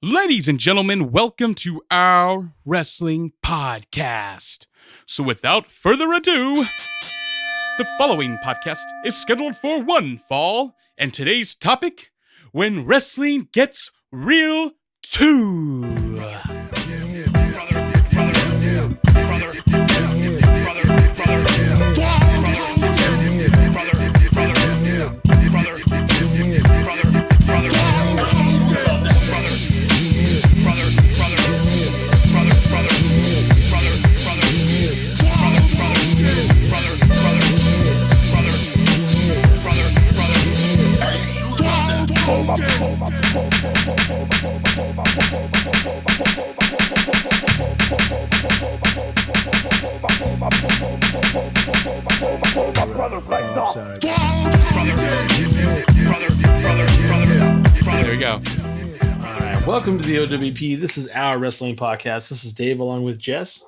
Ladies and gentlemen, welcome to our wrestling podcast. So without further ado, the following podcast is scheduled for one fall, and today's topic, when wrestling gets real too. There we go. All right, welcome to the O.W.P. This is our wrestling podcast. This is Dave along with Jess.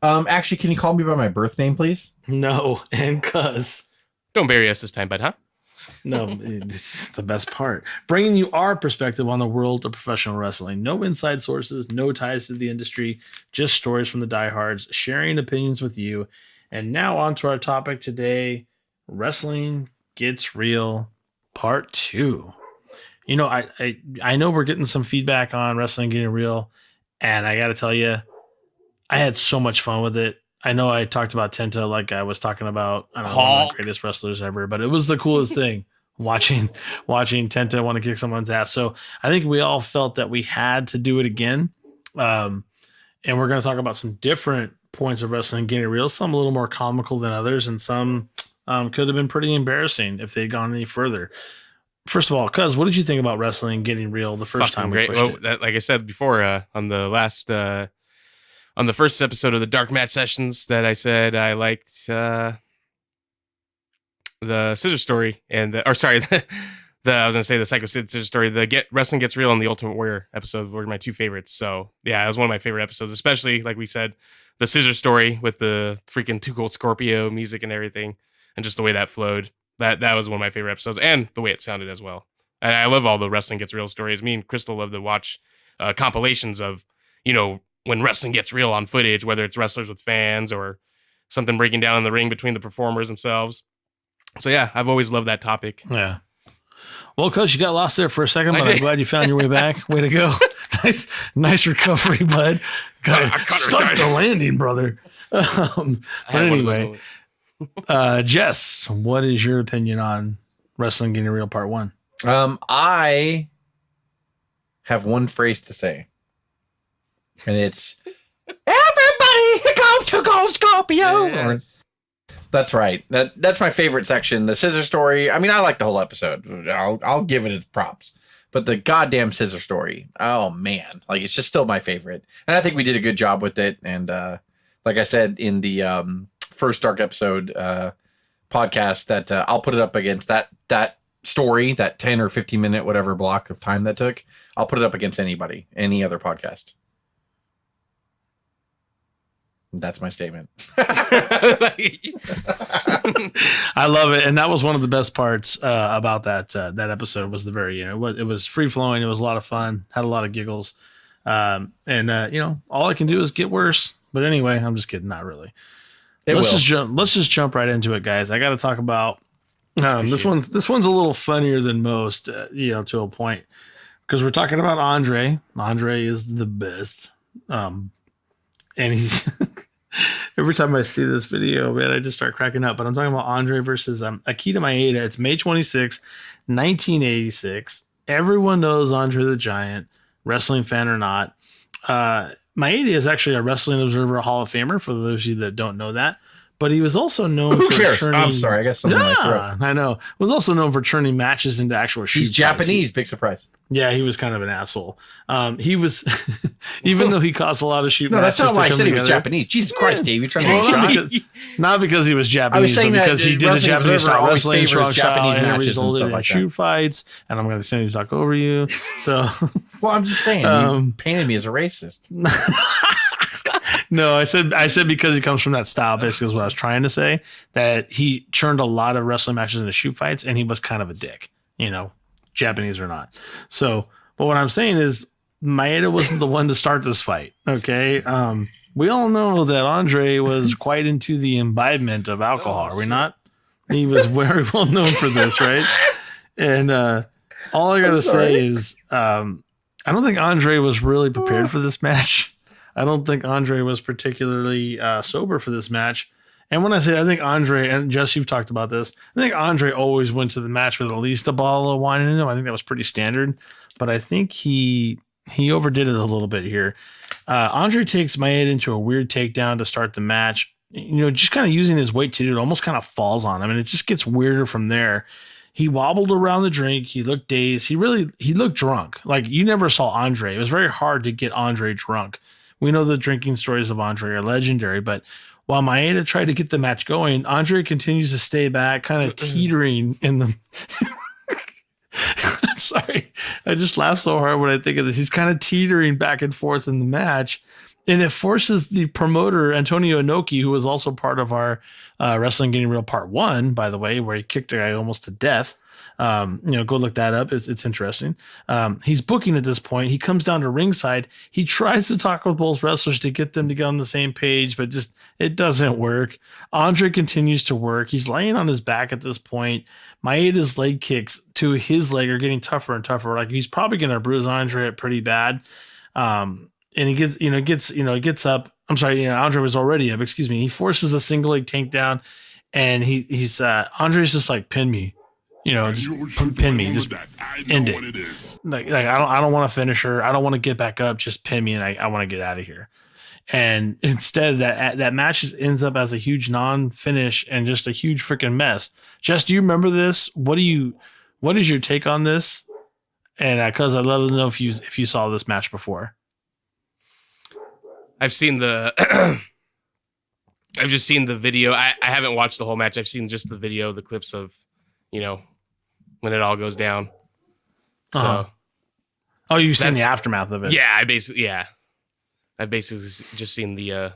Actually, can you call me by my birth name, please? No, and Cuz. Don't bury us this time, bud, huh? No, it's the best part. Bringing you our perspective on the world of professional wrestling. No inside sources, no ties to the industry, just stories from the diehards, sharing opinions with you. And now on to our topic today, Wrestling Gets Real, Part 2. You know, I know we're getting some feedback on Wrestling Getting Real, and I got to tell you, I had so much fun with it. I know I talked about Tenta like I was talking about one of the greatest wrestlers ever, but it was the coolest thing watching Tenta want to kick someone's ass. So I think we all felt that we had to do it again. And we're going to talk about some different points of Wrestling Getting Real, some a little more comical than others, and some could have been pretty embarrassing if they'd gone any further. First of all, Cuz, what did you think about Wrestling Getting Real the first time we pushed it? Like I said before, on the last... on the first episode of the Dark Match Sessions that I said I liked the Scissor Story and I was going to say the Psycho Sid Scissor Story, the Wrestling Gets Real and the Ultimate Warrior episode were my two favorites. So yeah, it was one of my favorite episodes, especially like we said, the Scissor Story with the freaking Too Cold Scorpio music and everything, and just the way that flowed. That was one of my favorite episodes, and the way it sounded as well. And I love all the Wrestling Gets Real stories. Me and Crystal love to watch compilations of, you know, when wrestling gets real on footage, whether it's wrestlers with fans or something breaking down in the ring between the performers themselves. So yeah, I've always loved that topic. Yeah. Well, Coach, you got lost there for a second, but I'm glad you found your way back. Way to go. Nice recovery, bud. Stuck the landing, brother. But anyway, Jess, what is your opinion on Wrestling Getting Real Part 1? I have one phrase to say. And it's everybody go to go Scorpio. Yes. That's right. That's my favorite section. The Scissor Story. I mean, I like the whole episode. I'll give it its props. But the goddamn Scissor Story. Oh man, like it's just still my favorite. And I think we did a good job with it. And like I said in the first Dark episode podcast, that I'll put it up against that story, that 10 or 15 minute whatever block of time that took. I'll put it up against any other podcast. That's my statement. I love it. And that was one of the best parts about that episode was the very end. It was free flowing. It was a lot of fun. Had a lot of giggles. You know, all I can do is get worse. But anyway, I'm just kidding. Not really. Let's just jump right into it, guys. I got to talk about this one's a little funnier than most, you know, to a point, because we're talking about Andre. Andre is the best. And he's every time I see this video, man, I just start cracking up. But I'm talking about Andre versus Akita Maeda. It's May 26, 1986. Everyone knows Andre the Giant, wrestling fan or not. Maeda is actually a Wrestling Observer Hall of Famer, for those of you that don't know that. But he was also known for turning... I'm sorry, I got something in my throat. I know. Was also known for turning matches into actual shoot He's Japanese, big surprise. Yeah, he was kind of an asshole. He was, even though he caused a lot of shoot matches. No, that's not why I said he was Japanese. Jesus Christ, Dave, you're trying to get not because he was Japanese, but because he did a Japanese style wrestling, strong style, and it resulted in shoot fights. And I'm going to send you to talk over you. So, well, I'm just saying, you painted me as a racist. No, I said because he comes from that style, basically is what I was trying to say, that he turned a lot of wrestling matches into shoot fights, and he was kind of a dick, you know, Japanese or not. So, but what I'm saying is Maeda wasn't the one to start this fight. Okay. We all know that Andre was quite into the imbibement of alcohol. Are we not? He was very well known for this, right? And all I gotta say is, I don't think Andre was really prepared for this match. I don't think Andre was particularly sober for this match. And when I say I think Andre, and Jess, you've talked about this, I think Andre always went to the match with at least a bottle of wine in him. I think that was pretty standard. But I think he overdid it a little bit here. Andre takes Maeda into a weird takedown to start the match. Just kind of using his weight to do it, almost kind of falls on him, and it just gets weirder from there. He wobbled around the drink. He looked dazed. He looked drunk. Like, you never saw Andre. It was very hard to get Andre drunk. We know the drinking stories of Andre are legendary, but while Maeda tried to get the match going, Andre continues to stay back, kind of teetering in the... Sorry, I just laugh so hard when I think of this. He's kind of teetering back and forth in the match, and it forces the promoter, Antonio Inoki, who was also part of our Wrestling Getting Real Part 1, by the way, where he kicked a guy almost to death. Go look that up. It's interesting. He's booking at this point. He comes down to ringside. He tries to talk with both wrestlers to get them to get on the same page, but just it doesn't work. Andre continues to work. He's laying on his back at this point. Maeda's leg kicks to his leg are getting tougher and tougher. Like, he's probably going to bruise Andre pretty bad. And he gets up. I'm sorry, Andre was already up. Excuse me. He forces a single leg takedown, and he's Andre's just like, pin me. Just pin me, just end it. Like I don't want to finish her. I don't want to get back up. Just pin me, and I want to get out of here. And instead, that match just ends up as a huge non-finish and just a huge freaking mess. Jess, do you remember this? What is your take on this? And because I'd love to know if you saw this match before. I've seen the. I've just seen the video. I haven't watched the whole match. I've seen just the video, the clips of, when it all goes down. So, oh, you've seen the aftermath of it. Yeah, I've basically just seen the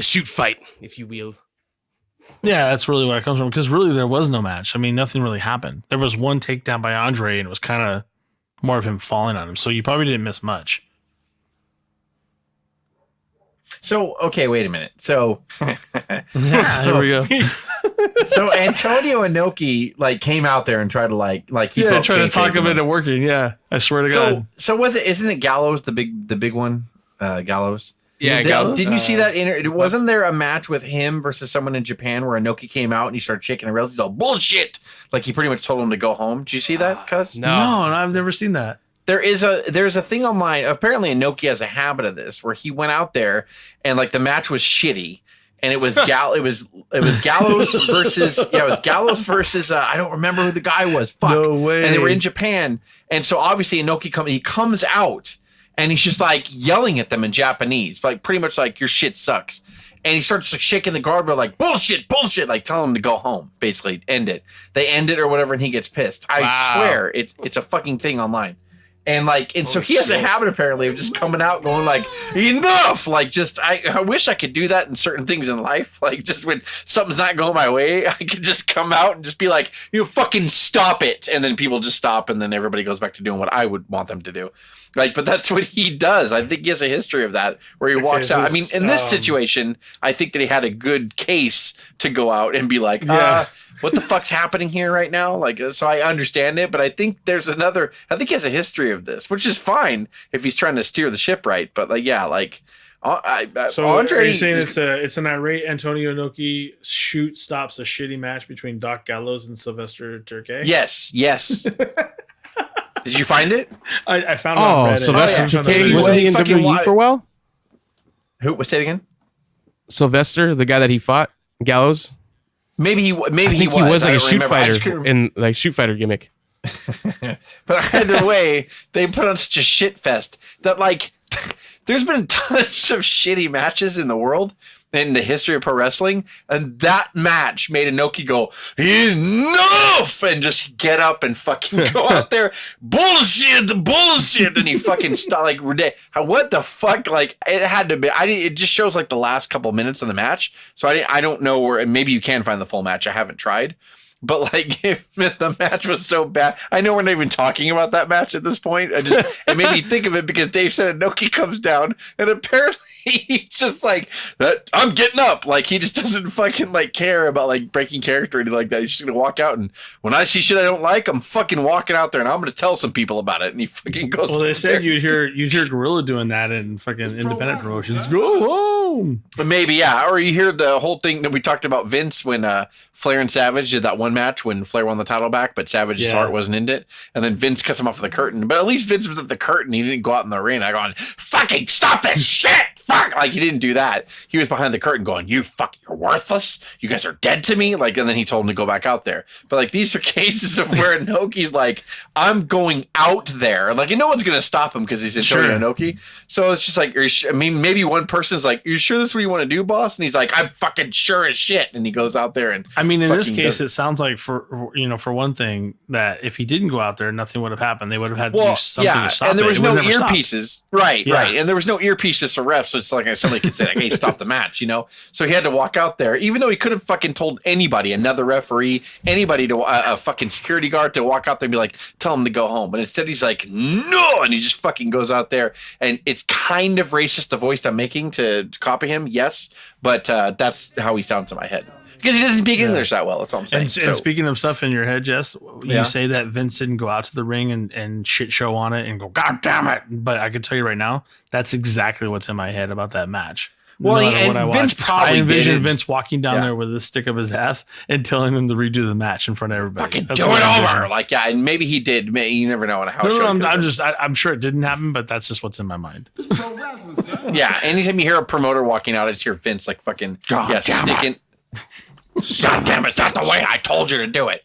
shoot fight, if you will. Yeah, that's really where it comes from, because really there was no match. I mean, nothing really happened. There was one takedown by Andre, and it was kind of more of him falling on him. So you probably didn't miss much. So, okay, wait a minute. So, here we go. So Antonio Inoki came out there and tried to try to talk him into working. Yeah, I swear to God. So isn't it Gallows the big one? Gallows. Yeah, Gallows. Didn't you see that? Wasn't there a match with him versus someone in Japan where Inoki came out and he started shaking the rails? He's all bullshit. Like, he pretty much told him to go home. Did you see that, Cuz? No, I've never seen that. There's a thing online. Apparently, Inoki has a habit of this where he went out there and the match was shitty. And it was Gallows versus I don't remember who the guy was. Fuck. No way. And they were in Japan, and so obviously Inoki comes out and he's just yelling at them in Japanese, pretty much your shit sucks. And he starts shaking the guardrail bullshit, telling them to go home. Basically, end it. They end it or whatever, and he gets pissed. I swear, it's a fucking thing online. And so he has a habit apparently of just coming out going enough. I wish I could do that in certain things in life. Just when something's not going my way, I could just come out and just be fucking stop it. And then people just stop, and then everybody goes back to doing what I would want them to do. But that's what he does. I think he has a history of that where he walks out. I mean, in this situation, I think that he had a good case to go out and be what the fuck's happening here right now? So I understand it, but I think I think he has a history of this, which is fine if he's trying to steer the ship right. But so Andre, are you saying it's an irate Antonio Inoki stops a shitty match between Doc Gallows and Sylvester Turkey? Yes. Did you find it? I found it on Reddit. Sylvester Turkey, wasn't he in WWE for a while? Who? What's that again? Sylvester, the guy that he fought, Gallows. Maybe he was a shoot fighter in shoot fighter gimmick. But either way, they put on such a shit fest that there's been tons of shitty matches in the world in the history of pro wrestling, and that match made Inoki go enough and just get up and fucking go out there bullshit, and he fucking stopped what the fuck? It had to be. It just shows the last couple minutes of the match, so I don't know where. Maybe you can find the full match. I haven't tried. But like, if the match was so bad, I know we're not even talking about that match at this point. It made me think of it because Dave said Inoki comes down, and apparently he's just like, I'm getting up. Like, he just doesn't fucking like care about like breaking character or anything like that. He's just gonna walk out, and when I see shit I don't like, I'm fucking walking out there, and I'm gonna tell some people about it. And he fucking goes. Well, they said you'd hear Gorilla doing that in fucking independent promotions. Go home. Maybe, yeah. Or you hear the whole thing that we talked about Vince when Flair and Savage did that one match when Flair won the title back, but Savage's heart wasn't in it. And then Vince cuts him off with the curtain. But at least Vince was at the curtain. He didn't go out in the ring. I going, fucking stop this shit. Fuck. Like, he didn't do that. He was behind the curtain going, you're worthless. You guys are dead to me. Like, and then he told him to go back out there. But like, these are cases of where Inoki's like, I'm going out there. Like, and no one's going to stop him because he's Antonio Inoki. So it's just like, I mean, maybe one person's like, you sure this is what you want to do, boss? And he's like, I'm fucking sure as shit. And he goes out there and I mean, in this case, it sounds like for one thing that if he didn't go out there, nothing would have happened. They would have had to do something to stop it. And there was it no earpieces. Right. And there was no earpieces for refs. So it's like somebody could say, like, hey, stop the match, So he had to walk out there, even though he could have fucking told anybody, another referee, anybody to a fucking security guard to walk out there and be like, tell him to go home. But instead he's like, no. And he just fucking goes out there. And it's kind of racist, the voice I'm making to copy him. Yes. But that's how he sounds in my head. Because he doesn't speak English that well. That's all I'm saying. And speaking of stuff in your head, Jess, you say that Vince didn't go out to the ring and shit show on it and go, God damn it. But I can tell you right now, that's exactly what's in my head about that match. Well, and Vince probably I envisioned Vince walking down there with a stick up his ass and telling them to redo the match in front of everybody. Fucking do it over. Like, yeah, and maybe he did. You never know how. I'm sure it didn't happen, but that's just what's in my mind. Yeah, anytime you hear a promoter walking out, I just hear Vince like fucking sticking. God damn it, it's not the way I told you to do it.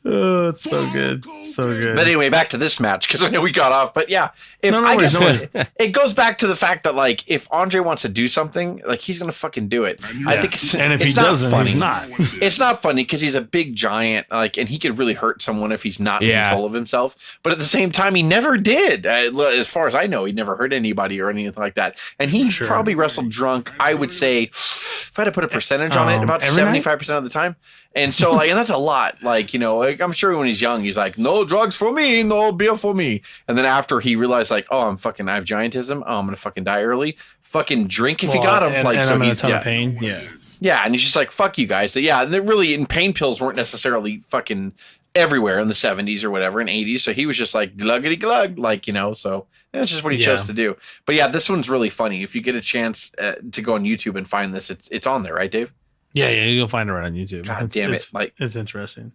Oh, it's so good. So good. But anyway, back to this match, because I know we got off. But yeah, it goes back to the fact that, like, if Andre wants to do something, like, he's going to fucking do it. Yeah. I think and if he doesn't, funny. He's not. It's not funny because he's a big giant, like, and he could really hurt someone if he's not in control of himself. But at the same time, he never did. As far as I know, he never hurt anybody or anything like that. And he probably wrestled drunk, I would say, if I had to put a percentage on it, about 75% of the time. And so, like, and that's a lot. Like, like, I'm sure when he's young, he's like, no drugs for me, no beer for me. And then after he realized, like, oh, I have giantism. Oh, I'm going to fucking die early. Fucking drink if you got him. And I'm in a ton of pain. Yeah. Yeah. And he's just like, fuck you guys. Yeah. They're really, and pain pills weren't necessarily fucking everywhere in the 70s or whatever, in 80s. So he was just like, gluggity glug, like, so that's just what he chose to do. But yeah, this one's really funny. If you get a chance to go on YouTube and find this, it's on there, right, Dave? Yeah, you'll find it right on YouTube. God damn it. It's interesting.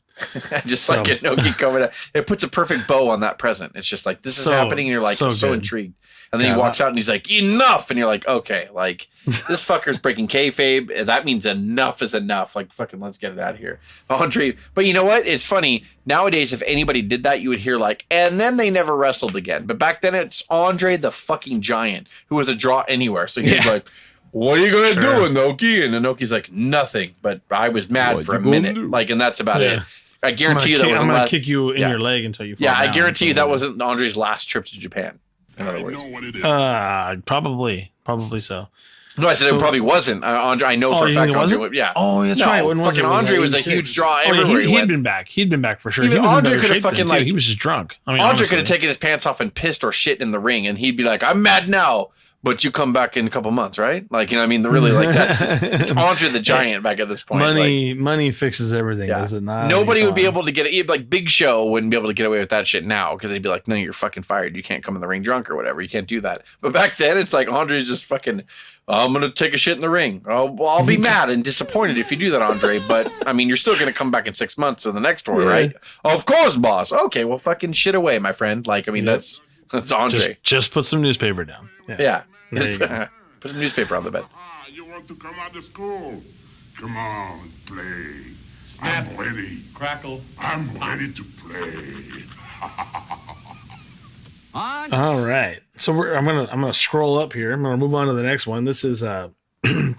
Just like Inoki coming out. It puts a perfect bow on that present. It's just like, this is happening, and you're like, so intrigued. And then he walks out and he's like, enough. And you're like, okay, like, this fucker's breaking kayfabe. That means enough is enough. Like, fucking let's get it out of here. Andre. But you know what? It's funny. Nowadays, if anybody did that, you would hear like, and then they never wrestled again. But back then, it's Andre the fucking Giant, who was a draw anywhere. So he's like, what are you going to do, Inoki? And Inoki's like, nothing. But I was mad for a minute. Like, and that's about it. I guarantee I'm going to kick you in your leg until you fall down. I guarantee you that wasn't Andre's last trip to Japan. In other words. Probably so. No, I said it probably wasn't. Andre, I know for a fact Andre went. Yeah. Oh, that's right. When fucking Andre was a huge draw everywhere. He'd been back. He'd been back for sure. Even Andre could have fucking like. He was just drunk. I mean, Andre could have taken his pants off and pissed or shit in the ring, and he'd be like, "I'm mad now." But you come back in a couple months, right? Like, I mean, really, like, it's Andre the Giant back at this point. Money fixes everything, does it not? Nobody would be able to get it. Like, Big Show wouldn't be able to get away with that shit now because they'd be like, no, you're fucking fired. You can't come in the ring drunk or whatever. You can't do that. But back then, it's like Andre's just fucking, I'm going to take a shit in the ring. I'll be mad and disappointed if you do that, Andre. But, I mean, you're still going to come back in 6 months to the next tour, right? Of course, boss. Okay, well, fucking shit away, my friend. Like, I mean, that's Andre. Just put some newspaper down. Yeah. Put a newspaper on the bed. You want to come out of school? Come on, play. I'm ready. Crackle. I'm ready to play. All right. So I'm gonna scroll up here. I'm gonna move on to the next one. This is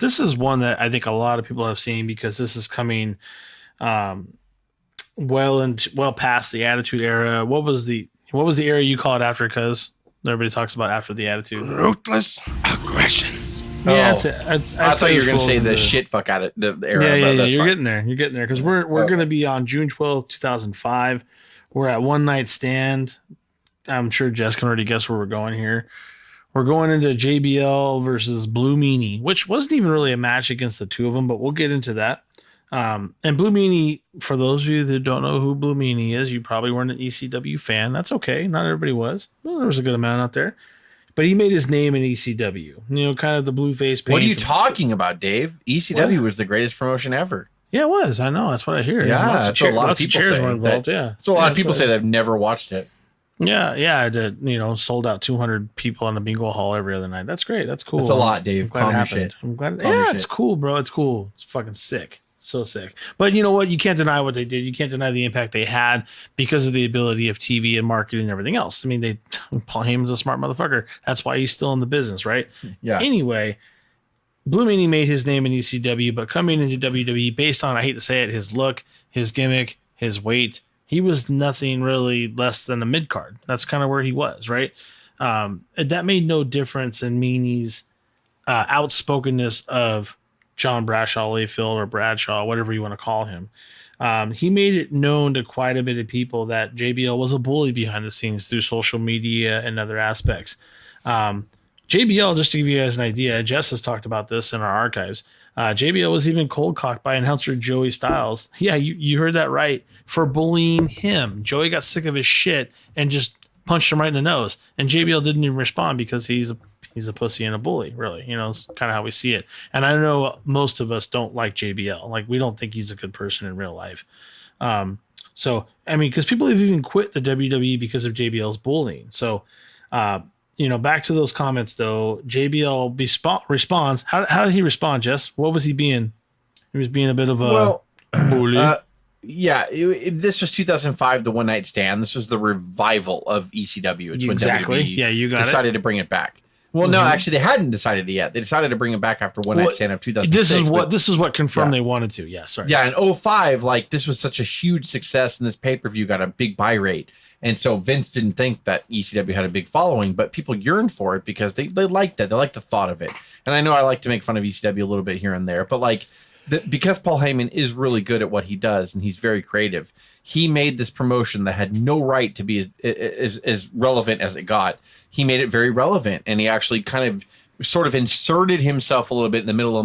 this is one that I think a lot of people have seen because this is coming well past the Attitude Era. What was the era you call it after? Because everybody talks about after the Attitude. Ruthless aggression. Yeah, Oh. it's I thought you were going to say the into- shit fuck out of the era. Yeah, but yeah, that's you're fine. getting there. You're getting there because we're Okay. going to be on June 12th, 2005. We're at One Night Stand. I'm sure Jess can already guess where we're going here. We're going into JBL versus Blue Meanie, which wasn't even really a match against the two of them, but we'll get into that. And Blue Meanie, for those of you that don't know who Blue Meanie is, you probably weren't an ECW fan. That's okay. Not everybody was. Well, there was a good amount out there. But he made his name in ECW. You know, kind of the blue face paint. What are you talking about, Dave? ECW was the greatest promotion ever. Yeah, it was. I know. That's what I hear. Yeah, Lots that's what a lot of people chairs say. were involved. Yeah. So a lot Yeah, of people that's say what I- they've never watched it. Yeah, I did. You know, sold out 200 people on the bingo hall every other night. That's great. That's cool. That's a lot, Dave. I'm glad Calm it your happened. shit. I'm glad. Calm your Yeah, it's shit. cool, bro. It's cool. It's fucking sick. So sick. But you know what? You can't deny what they did. You can't deny the impact they had because of the ability of TV and marketing and everything else. I mean, Paul Heyman's a smart motherfucker. That's why he's still in the business, right? Yeah. Anyway, Blue Meanie made his name in ECW, but coming into WWE based on, I hate to say it, his look, his gimmick, his weight, he was nothing really less than a mid card. That's kind of where he was, right? That made no difference in Meanie's outspokenness of John Bradshaw Layfield or Bradshaw, whatever you want to call him. He made it known to quite a bit of people that JBL was a bully behind the scenes through social media and other aspects. JBL, just to give you guys an idea, Jess has talked about this in our archives. JBL was even cold cocked by announcer Joey Styles. Yeah, you heard that right. For bullying him. Joey got sick of his shit and just punched him right in the nose. And JBL didn't even respond because he's a pussy and a bully, really. You know, it's kind of how we see it. And I know most of us don't like JBL. Like, we don't think he's a good person in real life. So, I mean, because people have even quit the WWE because of JBL's bullying. So, you know, back to those comments, though. JBL responds. How did he respond, Jess? What was he being? He was being a bit of a bully. Yeah, this was 2005, the One Night Stand. This was the revival of ECW. It's Exactly. when WWE Yeah, you got it. decided to bring it back. Well, no, actually, they hadn't decided it yet. They decided to bring it back after One Night Stand of 2006. This is what confirmed Yeah. they wanted to. Yeah, sorry. Yeah, in 05, like, this was such a huge success, and this pay-per-view got a big buy rate. And so Vince didn't think that ECW had a big following, but people yearned for it because they liked that. They liked the thought of it. And I know I like to make fun of ECW a little bit here and there, but like, because Paul Heyman is really good at what he does and he's very creative, he made this promotion that had no right to be as relevant as it got. He made it very relevant, and he actually kind of sort of inserted himself a little bit in the middle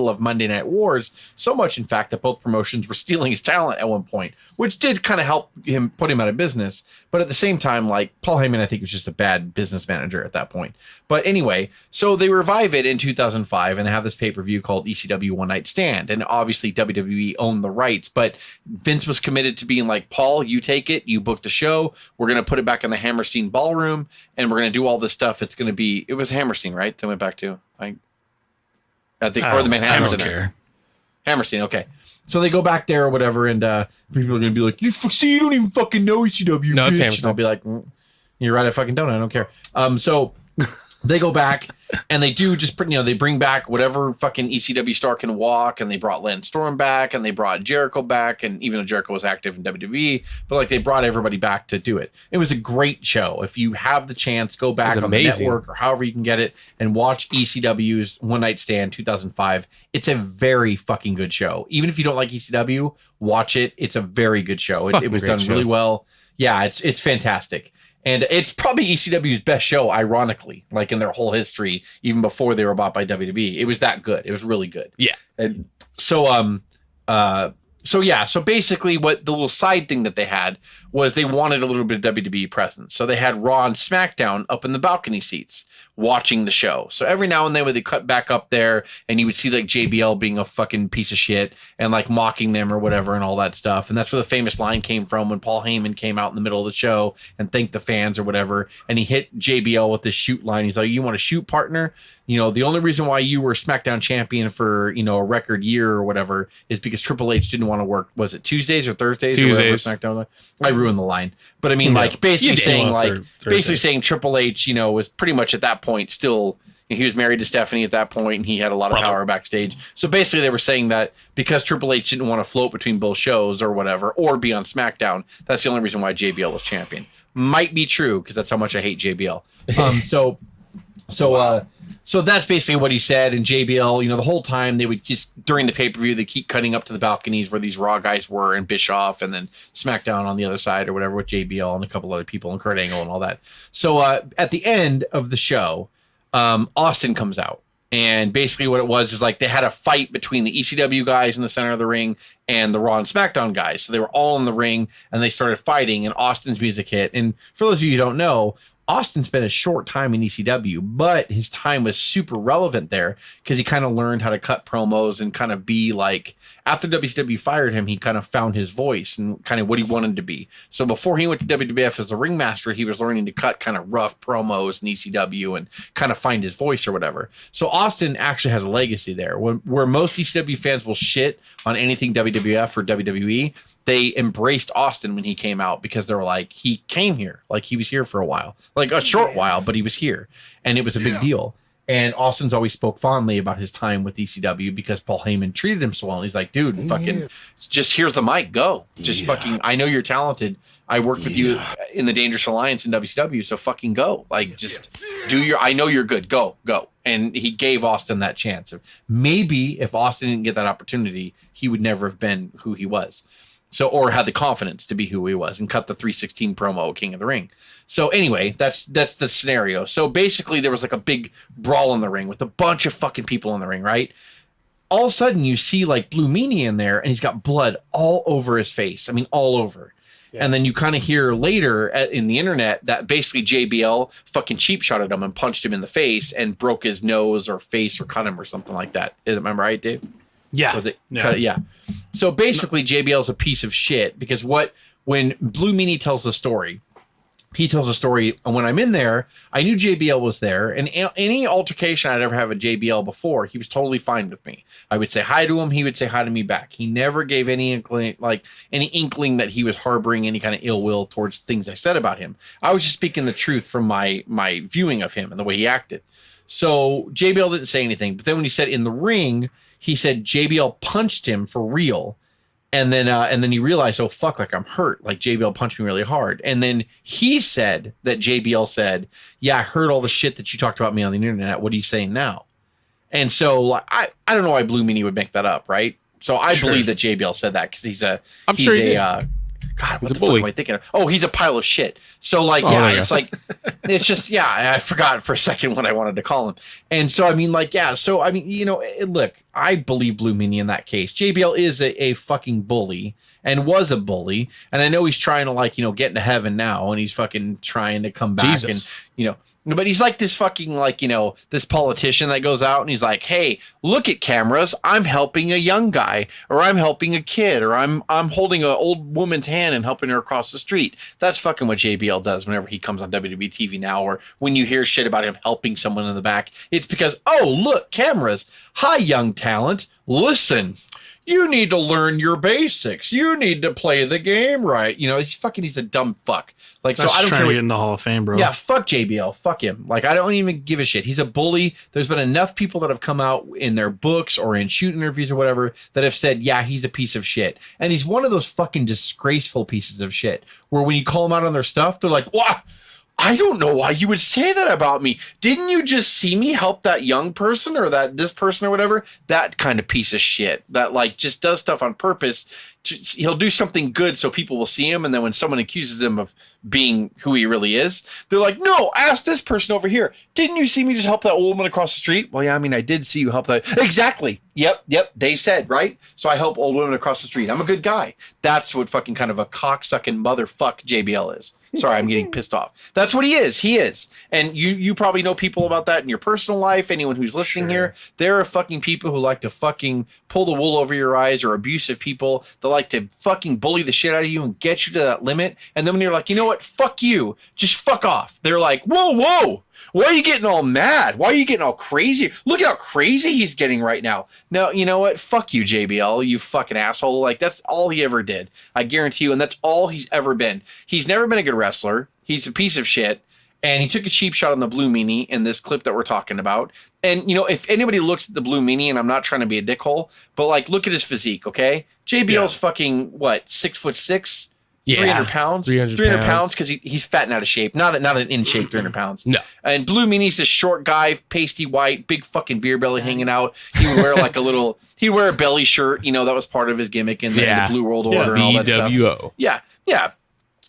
of Monday Night Wars, so much in fact that both promotions were stealing his talent at one point, which did kind of help him put him out of business. But at the same time, like, Paul Heyman, I think, was just a bad business manager at that point. But anyway, so they revive it in 2005 and have this pay-per-view called ECW One Night Stand. And obviously WWE owned the rights, but Vince was committed to being like, Paul, you take it, you book the show, we're going to put it back in the Hammerstein Ballroom, and we're going to do all this stuff. It's going to be, it was Hammerstein, right? They went back to, I think, or the Manhattan I don't Center. care. Hammerstein, okay. So they go back there or whatever, and people are going to be like, you don't even fucking know ECW, No, it's bitch. Hammerstein. And I'll be like, you're right, I fucking don't. I don't care. So they go back, and they do just, they bring back whatever fucking ECW star can walk, and they brought Lance Storm back, and they brought Jericho back, and even though Jericho was active in WWE, but like, they brought everybody back to do it. It was a great show. If you have the chance, go back on the amazing. network or however you can get it and watch ECW's One Night Stand 2005. It's a very fucking good show. Even if you don't like ECW, watch it. It's a very good show. It was Great done show. really well. Yeah, it's fantastic. And it's probably ECW's best show, ironically, like in their whole history, even before they were bought by WWE. It was that good. It was really good. Yeah. And so so basically what the little side thing that they had was they wanted a little bit of WWE presence. So they had Raw and SmackDown up in the balcony seats watching the show. So every now and then when they cut back up there and you would see like JBL being a fucking piece of shit and like mocking them or whatever and all that stuff. And that's where the famous line came from when Paul Heyman came out in the middle of the show and thanked the fans or whatever. And he hit JBL with this shoot line. He's like, you want to shoot, partner? You know, the only reason why you were SmackDown champion for, a record year or whatever is because Triple H didn't want to work. Was it Tuesdays or Thursdays? Tuesdays. Or whatever SmackDown? I ruined the line. But I mean, like, basically saying Triple H, was pretty much at that point still, he was married to Stephanie at that point, and he had a lot of power backstage. So basically they were saying that because Triple H didn't want to float between both shows or whatever, or be on SmackDown, that's the only reason why JBL was champion. Might be true, because that's how much I hate JBL. So that's basically what he said. And JBL, the whole time they would just, during the pay-per-view, they keep cutting up to the balconies where these Raw guys were, and Bischoff, and then SmackDown on the other side or whatever with JBL and a couple other people and Kurt Angle and all that. So at the end of the show, Austin comes out. And basically what it was is like they had a fight between the ECW guys in the center of the ring and the Raw and SmackDown guys. So they were all in the ring and they started fighting, and Austin's music hit. And for those of you who don't know, Austin spent a short time in ECW, but his time was super relevant there because he kind of learned how to cut promos and kind of be like, after WCW fired him, he kind of found his voice and kind of what he wanted to be. So before he went to WWF as a ringmaster, he was learning to cut kind of rough promos in ECW and kind of find his voice or whatever. So Austin actually has a legacy there. Where most ECW fans will shit on anything WWF or WWE, they embraced Austin when he came out because they were like, he came here. Like, he was here for a while. Like, a short while, but he was here. And it was a big deal. And Austin's always spoke fondly about his time with ECW because Paul Heyman treated him so well. And he's like, dude, fucking, just here's the mic. Go. Just fucking, I know you're talented. I worked with you in the Dangerous Alliance in WCW, so fucking go. Like, just do your, I know you're good. Go. And he gave Austin that chance. Maybe if Austin didn't get that opportunity, he would never have been who he was. So, or had the confidence to be who he was and cut the 316 promo King of the Ring. So anyway, that's the scenario. So basically there was like a big brawl in the ring with a bunch of fucking people in the ring, right? All of a sudden you see like Blue Meanie in there and he's got blood all over his face. I mean, all over. Yeah. And then you kind of hear later in the internet that basically JBL fucking cheap shot at him and punched him in the face and broke his nose or face or cut him or something like that. Remember right, Dave? Yeah. Was it? Yeah. So basically, JBL's a piece of shit because when Blue Meanie tells the story, he tells a story. And when I'm in there, I knew JBL was there, and any altercation I'd ever have with JBL before, he was totally fine with me. I would say hi to him, he would say hi to me back. He never gave any inkling that he was harboring any kind of ill will towards things I said about him. I was just speaking the truth from my viewing of him and the way he acted. So JBL didn't say anything, but then when he said in the ring, he said JBL punched him for real. And then he realized, oh, fuck, like I'm hurt. Like JBL punched me really hard. And then he said that JBL said, yeah, I heard all the shit that you talked about me on the internet. What are you saying now? And so like, I don't know why Blue Meanie would make that up, right? So I believe that JBL said that because he's a God, what the fuck am I thinking of? Oh, he's a pile of shit. So like, it's like, it's just, I forgot for a second what I wanted to call him. And so, I mean, like, so, I mean, look, I believe Blue Meanie in that case. JBL is a fucking bully and was a bully. And I know he's trying to like, get into heaven now and he's fucking trying to come back and, but he's like this fucking like, this politician that goes out and he's like, hey, look at cameras. I'm helping a young guy or I'm helping a kid or I'm holding an old woman's hand and helping her across the street. That's fucking what JBL does whenever he comes on WWE TV now, or when you hear shit about him helping someone in the back. It's because, oh, look, cameras. Hi, young talent. Listen. You need to learn your basics. You need to play the game right. He's a dumb fuck. Like, that's so I don't trying care to get in the Hall of Fame, bro. Yeah, fuck JBL. Fuck him. Like, I don't even give a shit. He's a bully. There's been enough people that have come out in their books or in shoot interviews or whatever that have said, yeah, he's a piece of shit. And he's one of those fucking disgraceful pieces of shit where when you call them out on their stuff, they're like, what? I don't know why you would say that about me. Didn't you just see me help that young person or this person or whatever? That kind of piece of shit that like just does stuff on purpose. He'll do something good so people will see him. And then when someone accuses him of being who he really is, they're like, no, ask this person over here. Didn't you see me just help that old woman across the street? Well, yeah, I mean, I did see you help that. Exactly. Yep. They said, right? So I help old women across the street. I'm a good guy. That's what fucking kind of a cocksucking motherfuck JBL is. Sorry, I'm getting pissed off. That's what he is. He is. And you probably know people about that in your personal life. Anyone who's listening here, there are fucking people who like to fucking pull the wool over your eyes, or abusive people that like to fucking bully the shit out of you and get you to that limit. And then when you're like, you know what? Fuck you. Just fuck off. They're like, whoa. Why are you getting all mad? Why are you getting all crazy? Look at how crazy he's getting right now. No, you know what? Fuck you, JBL, you fucking asshole. Like, that's all he ever did. I guarantee you. And that's all he's ever been. He's never been a good wrestler. He's a piece of shit. And he took a cheap shot on the Blue Meanie in this clip that we're talking about. And, if anybody looks at the Blue Meanie, and I'm not trying to be a dickhole, but like, look at his physique, okay? JBL's fucking, 6'6", Yeah. 300 pounds. 300 pounds because he's fat and out of shape. Not an in shape 300 pounds. No. And Blue Meanie's this short guy, pasty white, big fucking beer belly hanging out. He would wear like he'd wear a belly shirt. You know, that was part of his gimmick in the Blue World Order and all that stuff. BWO. Yeah.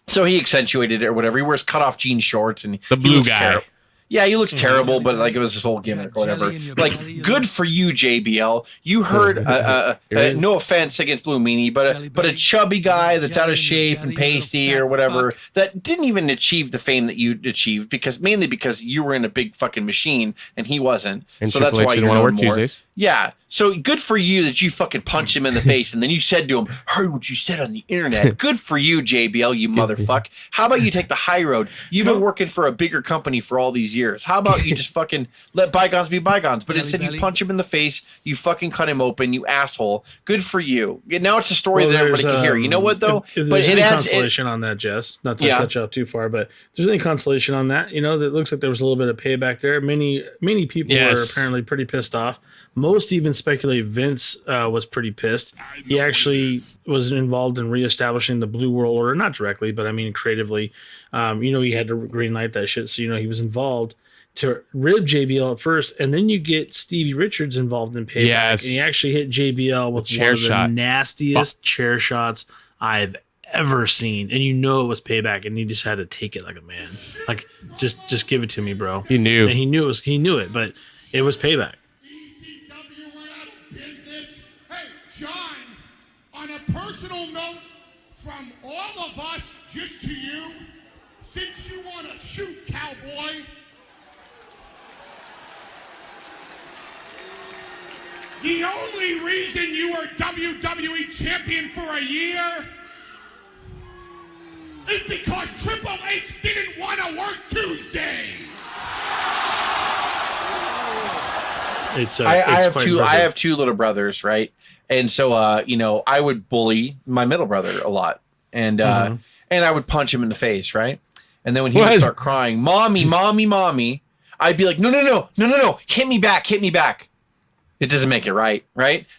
So he accentuated it or whatever. He wears cutoff jean shorts and The blue guy. Yeah, he looks terrible, but like it was his whole gimmick or whatever. Like, good for you, JBL. You heard, no offense against Blue Meanie, but a chubby guy that's out of shape and pasty or whatever that didn't even achieve the fame that you achieved mainly because you were in a big fucking machine and he wasn't. And so Triple that's H why didn't you're want to known work more. Tuesdays. Yeah. So good for you that you fucking punched him in the face and then you said to him, heard what you said on the internet. Good for you, JBL, you motherfucker. How about you take the high road? You've been working for a bigger company for all these years. How about you just fucking let bygones be bygones? But instead you punch him in the face, you fucking cut him open, you asshole. Good for you. Now it's a story that everybody can hear. You know what though? If there's any consolation on that, Jess, not to touch out too far, but if there's any consolation on that, that looks like there was a little bit of payback there. Many people were apparently pretty pissed off. Most even speculate Vince was pretty pissed. He actually was involved in reestablishing the Blue World Order, not directly, but I mean creatively. He had to green light that shit, so he was involved to rib JBL at first, and then you get Stevie Richards involved in payback, and he actually hit JBL with one of the nastiest chair shots I've ever seen, and it was payback, and he just had to take it like a man, like just give it to me, bro. He knew, and he knew it, but it was payback. On a personal note, from all of us, just to you, since you want to shoot, cowboy, the only reason you were WWE champion for a year is because Triple H didn't want to work Tuesday. I have two little brothers, right? And so, I would bully my middle brother a lot, and I would punch him in the face, right? And then when he would start crying, "Mommy, mommy, mommy," I'd be like, "No, hit me back." It doesn't make it right?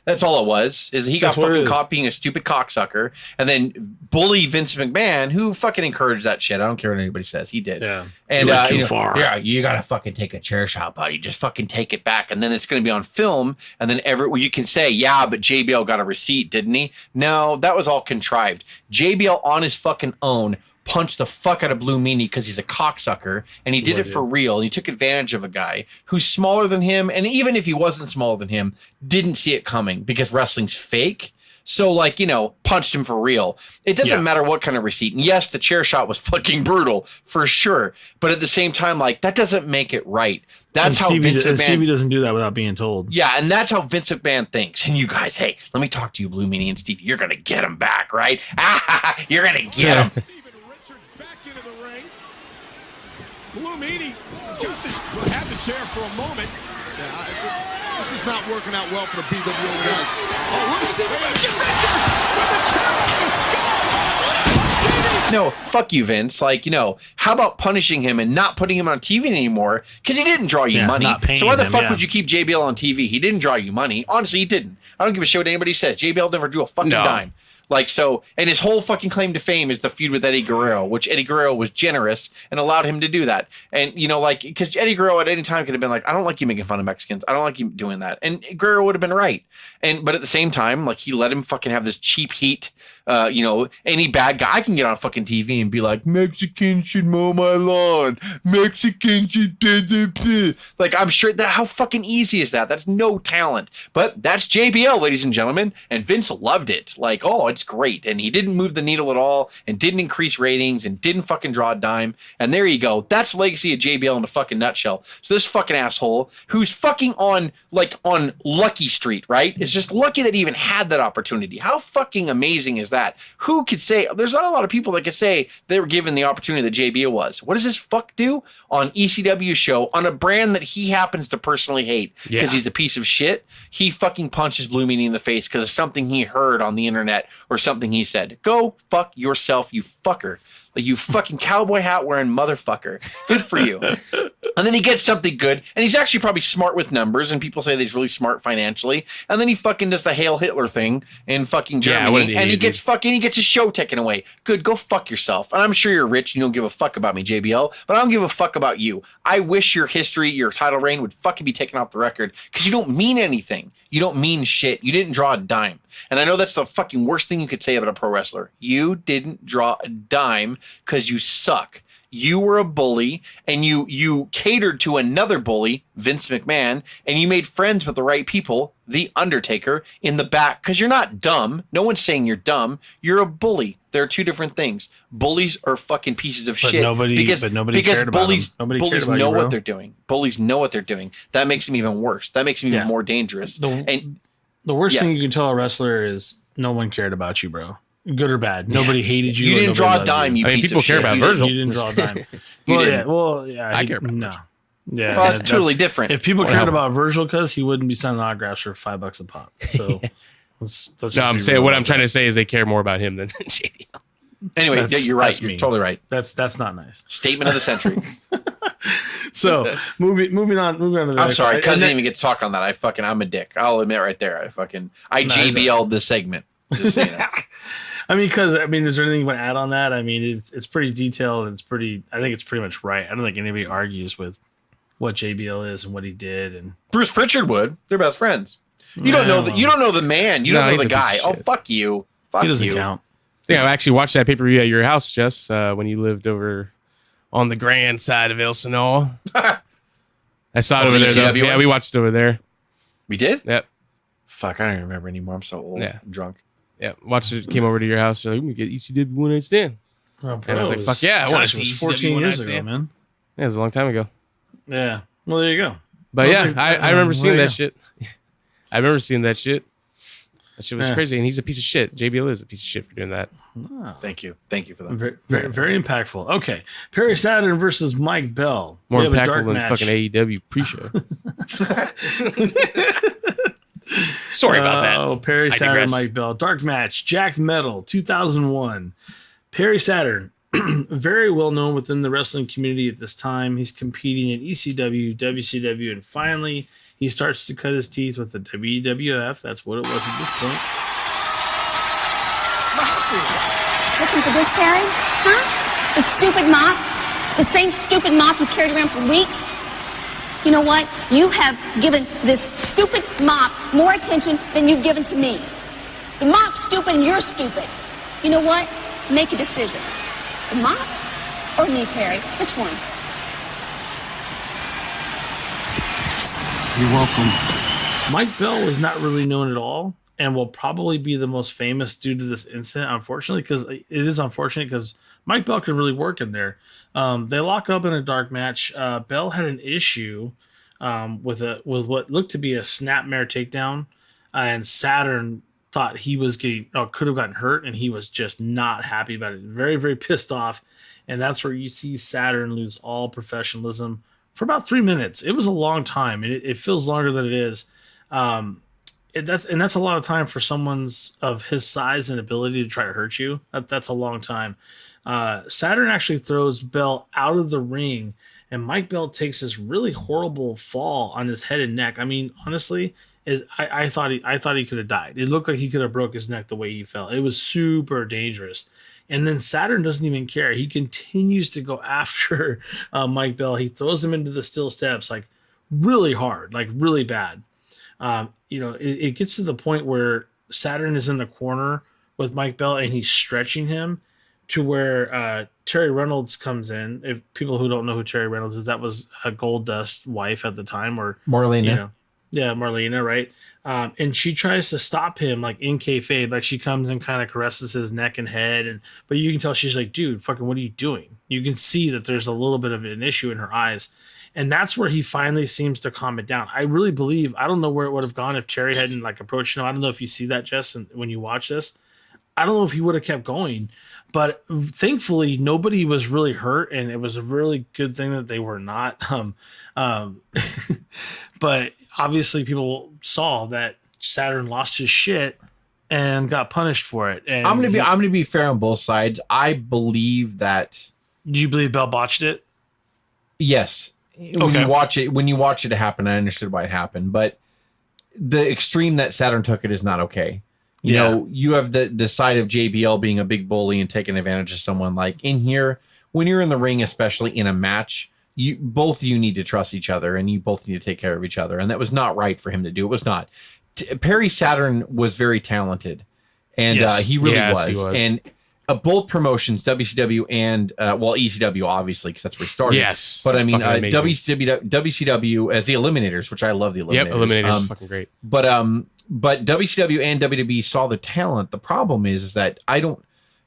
That's all it was. Is he got fucking caught being a stupid cocksucker, and then bully Vince McMahon, who fucking encouraged that shit. I don't care what anybody says. He did. Yeah. And went too far. Yeah, you gotta fucking take a chair shot, buddy. Just fucking take it back, and then it's gonna be on film, and then you can say, yeah, but JBL got a receipt, didn't he? No, that was all contrived. JBL on his fucking own punched the fuck out of Blue Meanie because he's a cocksucker, and he did it for real. And he took advantage of a guy who's smaller than him, and even if he wasn't smaller than him, didn't see it coming because wrestling's fake. So, punched him for real. It doesn't matter what kind of receipt. And yes, the chair shot was fucking brutal, for sure. But at the same time, that doesn't make it right. That's how Vince McMahon... Stevie doesn't do that without being told. Yeah, and that's how Vince McMahon thinks. And you guys, hey, let me talk to you, Blue Meanie and Stevie. You're going to get him back, right? You're going to get him. Blue Meanie will have the chair for a moment. This is not working out well for the BWO guys. Oh, look at Stevie Richards with the chair on the skull. No, fuck you, Vince. How about punishing him and not putting him on TV anymore? Because he didn't draw you money. So why the fuck would you keep JBL on TV? He didn't draw you money. Honestly, he didn't. I don't give a shit what anybody says. JBL never drew a fucking dime. And his whole fucking claim to fame is the feud with Eddie Guerrero, which Eddie Guerrero was generous and allowed him to do that. And, because Eddie Guerrero at any time could have been like, I don't like you making fun of Mexicans. I don't like you doing that. And Guerrero would have been right. But at the same time, he let him fucking have this cheap heat. Any bad guy can get on fucking TV and be like, Mexicans should mow my lawn. Mexicans should do. I'm sure how fucking easy is that? That's no talent. But that's JBL, ladies and gentlemen. And Vince loved it. It's great. And he didn't move the needle at all and didn't increase ratings and didn't fucking draw a dime. And there you go. That's the legacy of JBL in a fucking nutshell. So this fucking asshole who's fucking on Lucky Street, right? It's just lucky that he even had that opportunity. How fucking amazing is that? Who could say? There's not a lot of people that could say they were given the opportunity that JBL was. What does this fuck do on ECW show on a brand that he happens to personally hate because he's a piece of shit? He fucking punches Blue Meanie in the face because of something he heard on the internet or something he said. Go fuck yourself, you fucker. Like, you fucking cowboy hat wearing motherfucker. Good for you. And then he gets something good, and he's actually probably smart with numbers, and people say that he's really smart financially. And then he fucking does the Hail Hitler thing in fucking Germany, what an idiot, and he gets dude. he gets his show taken away. Good, go fuck yourself. And I'm sure you're rich and you don't give a fuck about me, JBL, but I don't give a fuck about you. I wish your history, your title reign would fucking be taken off the record because you don't mean anything. You don't mean shit. You didn't draw a dime. And I know that's the fucking worst thing you could say about a pro wrestler. You didn't draw a dime because you suck. You were a bully, and you catered to another bully, Vince McMahon, and you made friends with the right people, The Undertaker, in the back, because you're not dumb. No one's saying you're dumb. You're a bully. There are two different things. Bullies are fucking pieces of shit. Nobody cared about bullies, them. Nobody cared bullies about know you, bro. what they're doing. Bullies know what they're doing. That makes them even worse. That makes them even Yeah. more dangerous. The worst Yeah. thing you can tell a wrestler is no one cared about you, bro. Good or bad. Nobody hated you. You or didn't nobody draw a loved dime, you I mean, piece people of care shit. about You Virgil. You didn't draw a dime. You well, didn't. yeah. I care about no. Virgil. Yeah, Well, that's totally different. If people Well, cared how- about Virgil, because he wouldn't be selling autographs for $5 a pop. So let's No, just I'm be saying real what about I'm trying that. to say is they care more about him than JBL. Anyway, That's- yeah, you're right. that's You're mean. totally right. That's not nice. Statement of the century. So moving on to the I'm next sorry, one. cousin And didn't even get to talk on that. I'm a dick. I'll admit right there. I JBL'd this segment. Just so you know. I mean, is there anything you want to add on that? I mean, it's pretty detailed. And I think it's pretty much right. I don't think anybody argues with what JBL is and what he did. And Bruce Pritchard would. They're best friends. You don't know that. You don't know the man. You No, don't know he's the a piece guy. of Oh, shit. fuck you. Fuck he doesn't you. count. I think I actually watched that pay-per-view at your house, Jess, when you lived over on the grand side of Elsinore. I saw it Oh, over the there, though. ECW Yeah, one? we watched it over there. We did? Yep. Fuck, I don't even remember anymore. I'm so old Yeah. and drunk. Yeah, watched it. Came over to your house. Like, we get ECW one night stand. Oh, And I was like, fuck yeah, I wanna see it was ECW 14 one years night ago, stand. man. Yeah, it was a long time ago. Yeah. Well, there you go. But Well, yeah, there- I remember well, seeing there you that shit. I remember seeing that shit. That shit was Yeah. crazy, and he's a piece of shit. JBL is a piece of shit for doing that. Thank you. Thank you for that. Very, very, very impactful. Okay, Perry Saturn versus Mike Bell. More We have a dark impactful than match. fucking AEW pre-show. Sorry about that. Oh, Perry I Saturn, digress. Mike Bell. Dark match. Jack Metal, 2001. Perry Saturn, very well known within the wrestling community at this time. He's competing in ECW, WCW, and finally he starts to cut his teeth with the WWF. That's what it was at this point. Looking for this, Perry? Huh? The stupid mop? The same stupid mop you carried around for weeks? You know what? You have given this stupid mop more attention than you've given to me. The mop's stupid and you're stupid. You know what? Make a decision. The mop or me, Perry? Which one? You're welcome. Mike Bell was not really known at all and will probably be the most famous due to this incident, unfortunately, because it is unfortunate because Mike Bell could really work in there. They lock up in a dark match. Bell had an issue with what looked to be a snapmare takedown, and Saturn thought he was could have gotten hurt, and he was just not happy about it. Very, very pissed off, and that's where you see Saturn lose all professionalism for about 3 minutes. It was a long time, and it feels longer than it is. That's a lot of time for someone's of his size and ability to try to hurt you. That's a long time. Saturn actually throws Bell out of the ring, and Mike Bell takes this really horrible fall on his head and neck. I mean, honestly, I thought he could have died. It looked like he could have broke his neck the way he fell. It was super dangerous. And then Saturn doesn't even care. He continues to go after Mike Bell. He throws him into the steel steps like really hard, like really bad. It gets to the point where Saturn is in the corner with Mike Bell and he's stretching him to where Terry Reynolds comes in. If people who don't know who Terry Reynolds is, that was a Goldust's wife at the time, or Marlena. Marlena, right? And she tries to stop him like in kayfabe, like she comes and kind of caresses his neck and head, but you can tell she's like, dude, fucking, what are you doing? You can see that there's a little bit of an issue in her eyes. And that's where he finally seems to calm it down. I really believe, I don't know where it would have gone if Terry hadn't like approached him. I don't know if you see that, Jess, and when you watch this. I don't know if he would have kept going, but thankfully nobody was really hurt, and it was a really good thing that they were not. But obviously people saw that Saturn lost his shit and got punished for it. And I'm gonna be fair on both sides. I believe that. Do you believe Bell botched it? Yes. When you watch it happen, I understood why it happened, but the extreme that Saturn took it is not okay. You know, you have the side of JBL being a big bully and taking advantage of someone. Like in here, when you're in the ring, especially in a match, you need to trust each other and you both need to take care of each other. And that was not right for him to do. It was not. Perry Saturn was very talented, and he really was. He was. And both promotions, WCW and ECW, obviously, because that's where he started. Yes, but I mean, WCW as the Eliminators, which I love the Eliminators. Yep, Eliminators is fucking great. But WCW and WWE saw the talent. The problem is that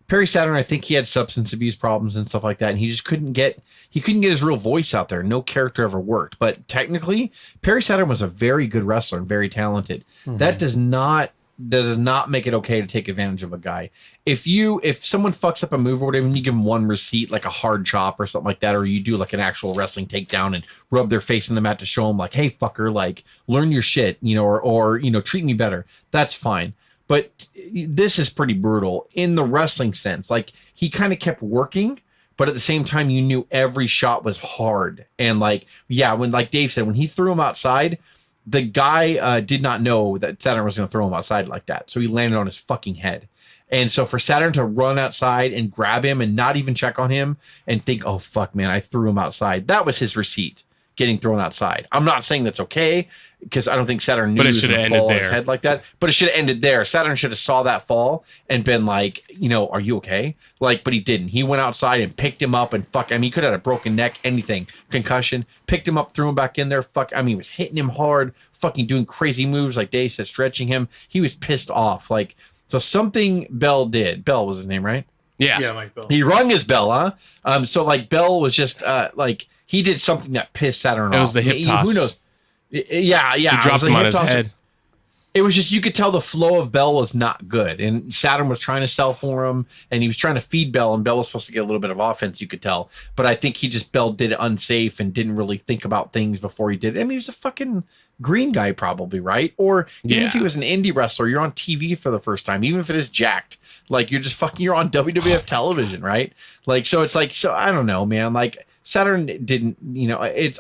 Perry Saturn, I think he had substance abuse problems and stuff like that, and he just couldn't get his real voice out there. No character ever worked. But technically, Perry Saturn was a very good wrestler and very talented. Mm-hmm. That does not make it okay to take advantage of a guy. If someone fucks up a move or whatever, and you give them one receipt, like a hard chop or something like that, or you do like an actual wrestling takedown and rub their face in the mat to show them like, hey fucker, like learn your shit, or treat me better. That's fine. But this is pretty brutal in the wrestling sense. Like he kind of kept working, but at the same time, you knew every shot was hard. And when like Dave said, when he threw him outside, the guy did not know that Saturn was going to throw him outside like that. So he landed on his fucking head. And so for Saturn to run outside and grab him and not even check on him and think, oh, fuck, man, I threw him outside. That was his receipt, getting thrown outside. I'm not saying that's okay because I don't think Saturn knew he was going to fall on his head like that. But it should have ended there. Saturn should have saw that fall and been like, are you okay? But he didn't. He went outside and picked him up and he could have had a broken neck, anything, concussion, picked him up, threw him back in there. He was hitting him hard, fucking doing crazy moves like Dave said, stretching him. He was pissed off. So something Bell did. Bell was his name, right? Yeah, Mike Bell. He rung his bell, huh? So Bell was just he did something that pissed Saturn off. It was the hip toss. Who knows? Yeah. He dropped him on his head. It was just, you could tell the flow of Bell was not good. And Saturn was trying to sell for him, and he was trying to feed Bell, and Bell was supposed to get a little bit of offense, you could tell. But I think Bell did it unsafe and didn't really think about things before he did it. I mean, he was a fucking green guy probably, right? Or even if he was an indie wrestler, you're on TV for the first time, even if it is jacked. You're on WWF television, right? So I don't know, man. Saturn didn't,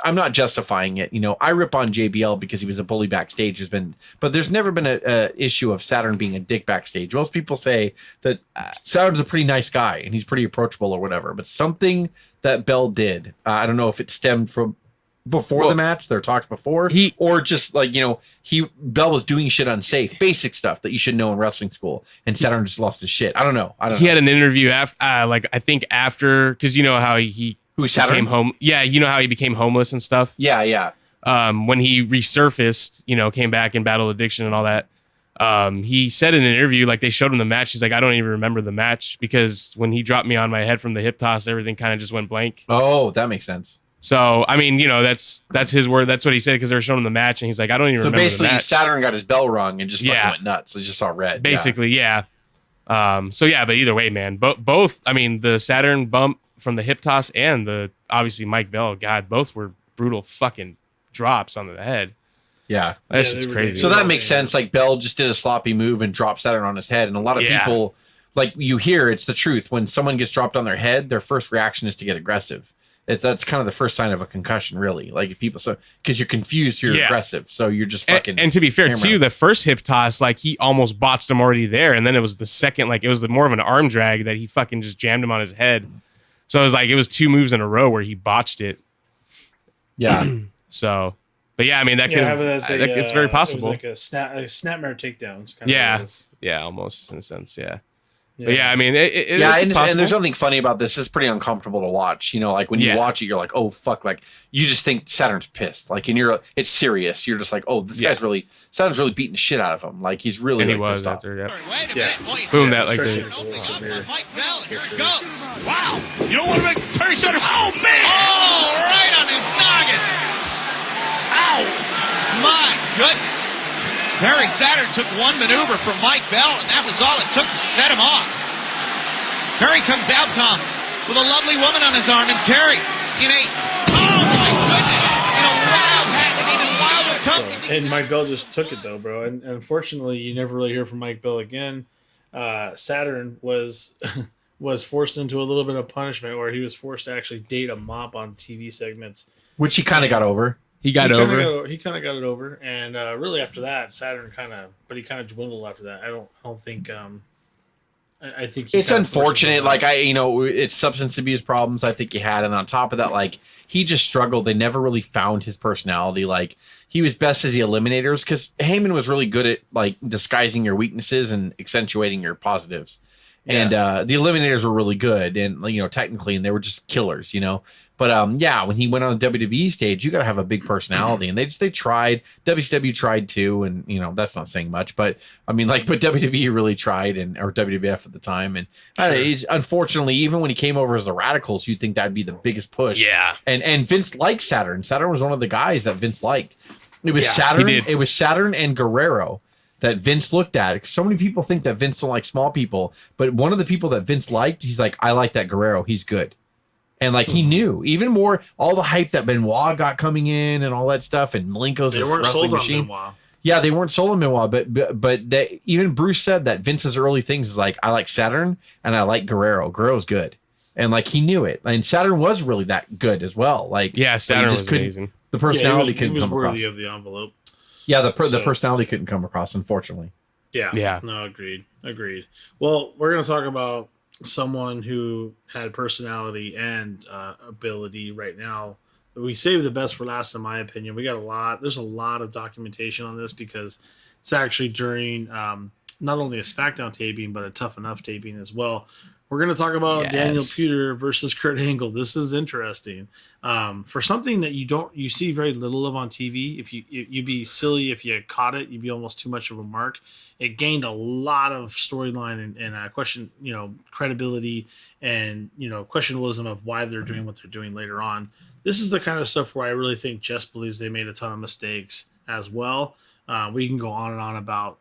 I'm not justifying it. I rip on JBL because he was a bully backstage. But there's never been a issue of Saturn being a dick backstage. Most people say that Saturn's a pretty nice guy and he's pretty approachable or whatever. But something that Bell did, I don't know if it stemmed from before the match, their talks before, or just Bell was doing shit unsafe, basic stuff that you should know in wrestling school, and Saturn just lost his shit. I don't know. He had an interview after, I think after, because you know how he became home. Yeah, you know how he became homeless and stuff. Yeah. When he resurfaced, came back in Battle Addiction and all that. He said in an interview, they showed him the match. He's like, I don't even remember the match because when he dropped me on my head from the hip toss, everything kind of just went blank. Oh, that makes sense. So, I mean, that's his word. That's what he said because they were showing him the match, and he's like, I don't even remember the match. So basically, Saturn got his bell rung and just fucking went nuts. So he just saw red. Basically, yeah. But either way, man, both. I mean, the Saturn bump from the hip toss and obviously Mike Bell, God, both were brutal fucking drops on the head. Yeah, that's just crazy. So that makes sense. Bell just did a sloppy move and dropped Saturn on his head, and a lot of people, you hear, it's the truth. When someone gets dropped on their head, their first reaction is to get aggressive. That's kind of the first sign of a concussion, really. Because you're confused, you're aggressive, so you're just fucking. And to be fair, too, the first hip toss, he almost botched him already there, and then it was the second, it was more of an arm drag that he fucking just jammed him on his head. So it was two moves in a row where he botched it. Yeah. So, but yeah, I mean it's very possible. It was like a snapmare takedown. Yeah, almost in a sense, yeah. But yeah, I mean, it's possible. And there's something funny about this. It's pretty uncomfortable to watch. When you watch it, you're like, oh fuck, you just think Saturn's pissed. It's serious. You're just like, oh, this guy's Saturn's really beating the shit out of him. He's really, and he was pissed after, off. Boom, that Mike Bell, here it goes. Wow. You don't want to make Perry Saturn. Oh, man. Oh, right on his noggin. Ow. My goodness. Perry Saturn took one maneuver from Mike Bell, and that was all it took to set him off. Perry comes out, Tom, with a lovely woman on his arm, and Terry oh my goodness, in a wild hat and even wilder company. And Mike Bell just took it though, bro. And unfortunately, you never really hear from Mike Bell again. Saturn was was forced into a little bit of punishment where he was forced to actually date a mop on TV segments. Which he kind of got over. He got over. He kind of got it over, and really after that, Saturn he kind of dwindled after that. I don't think. I think it's unfortunate. Like it's substance abuse problems. I think he had, and on top of that, like he just struggled. They never really found his personality. Like he was best as the Eliminators because Heyman was really good at like disguising your weaknesses and accentuating your positives. Yeah. And the Eliminators were really good, and technically, and they were just killers, But when he went on the WWE stage, you got to have a big personality, and they tried. WCW tried too, and that's not saying much, but I mean, but WWE really tried, or WWF at the time, and unfortunately, even when he came over as the Radicals, you'd think that'd be the biggest push. Yeah, and Vince liked Saturn. Saturn was one of the guys that Vince liked. It was Saturn. It was Saturn and Guerrero that Vince looked at. So many people think that Vince don't like small people, but one of the people that Vince liked, he's like, I like that Guerrero. He's good. And he knew even more all the hype that Benoit got coming in and all that stuff, and Malenko's they weren't wrestling sold machine. On Benoit. Yeah, they weren't sold on Benoit, but that even Bruce said that Vince's early things is like, I like Saturn and I like Guerrero. Guerrero's good, and he knew it. And Saturn was really that good as well. Saturn was amazing. The personality couldn't come across. Worthy of the envelope. Yeah, the personality couldn't come across, unfortunately. Yeah. No, agreed. Well, we're going to talk about someone who had personality and ability right now. We saved the best for last, in my opinion. We got there's a lot of documentation on this because it's actually during not only a SmackDown taping, but a Tough Enough taping as well. We're going to talk about Daniel Puder versus Kurt Angle. This is interesting. For something that you see very little of on TV. If you'd be silly if you caught it, you'd be almost too much of a mark. It gained a lot of storyline and question, credibility and questionableism of why they're doing what they're doing later on. This is the kind of stuff where I really think Jess believes they made a ton of mistakes as well. We can go on and on about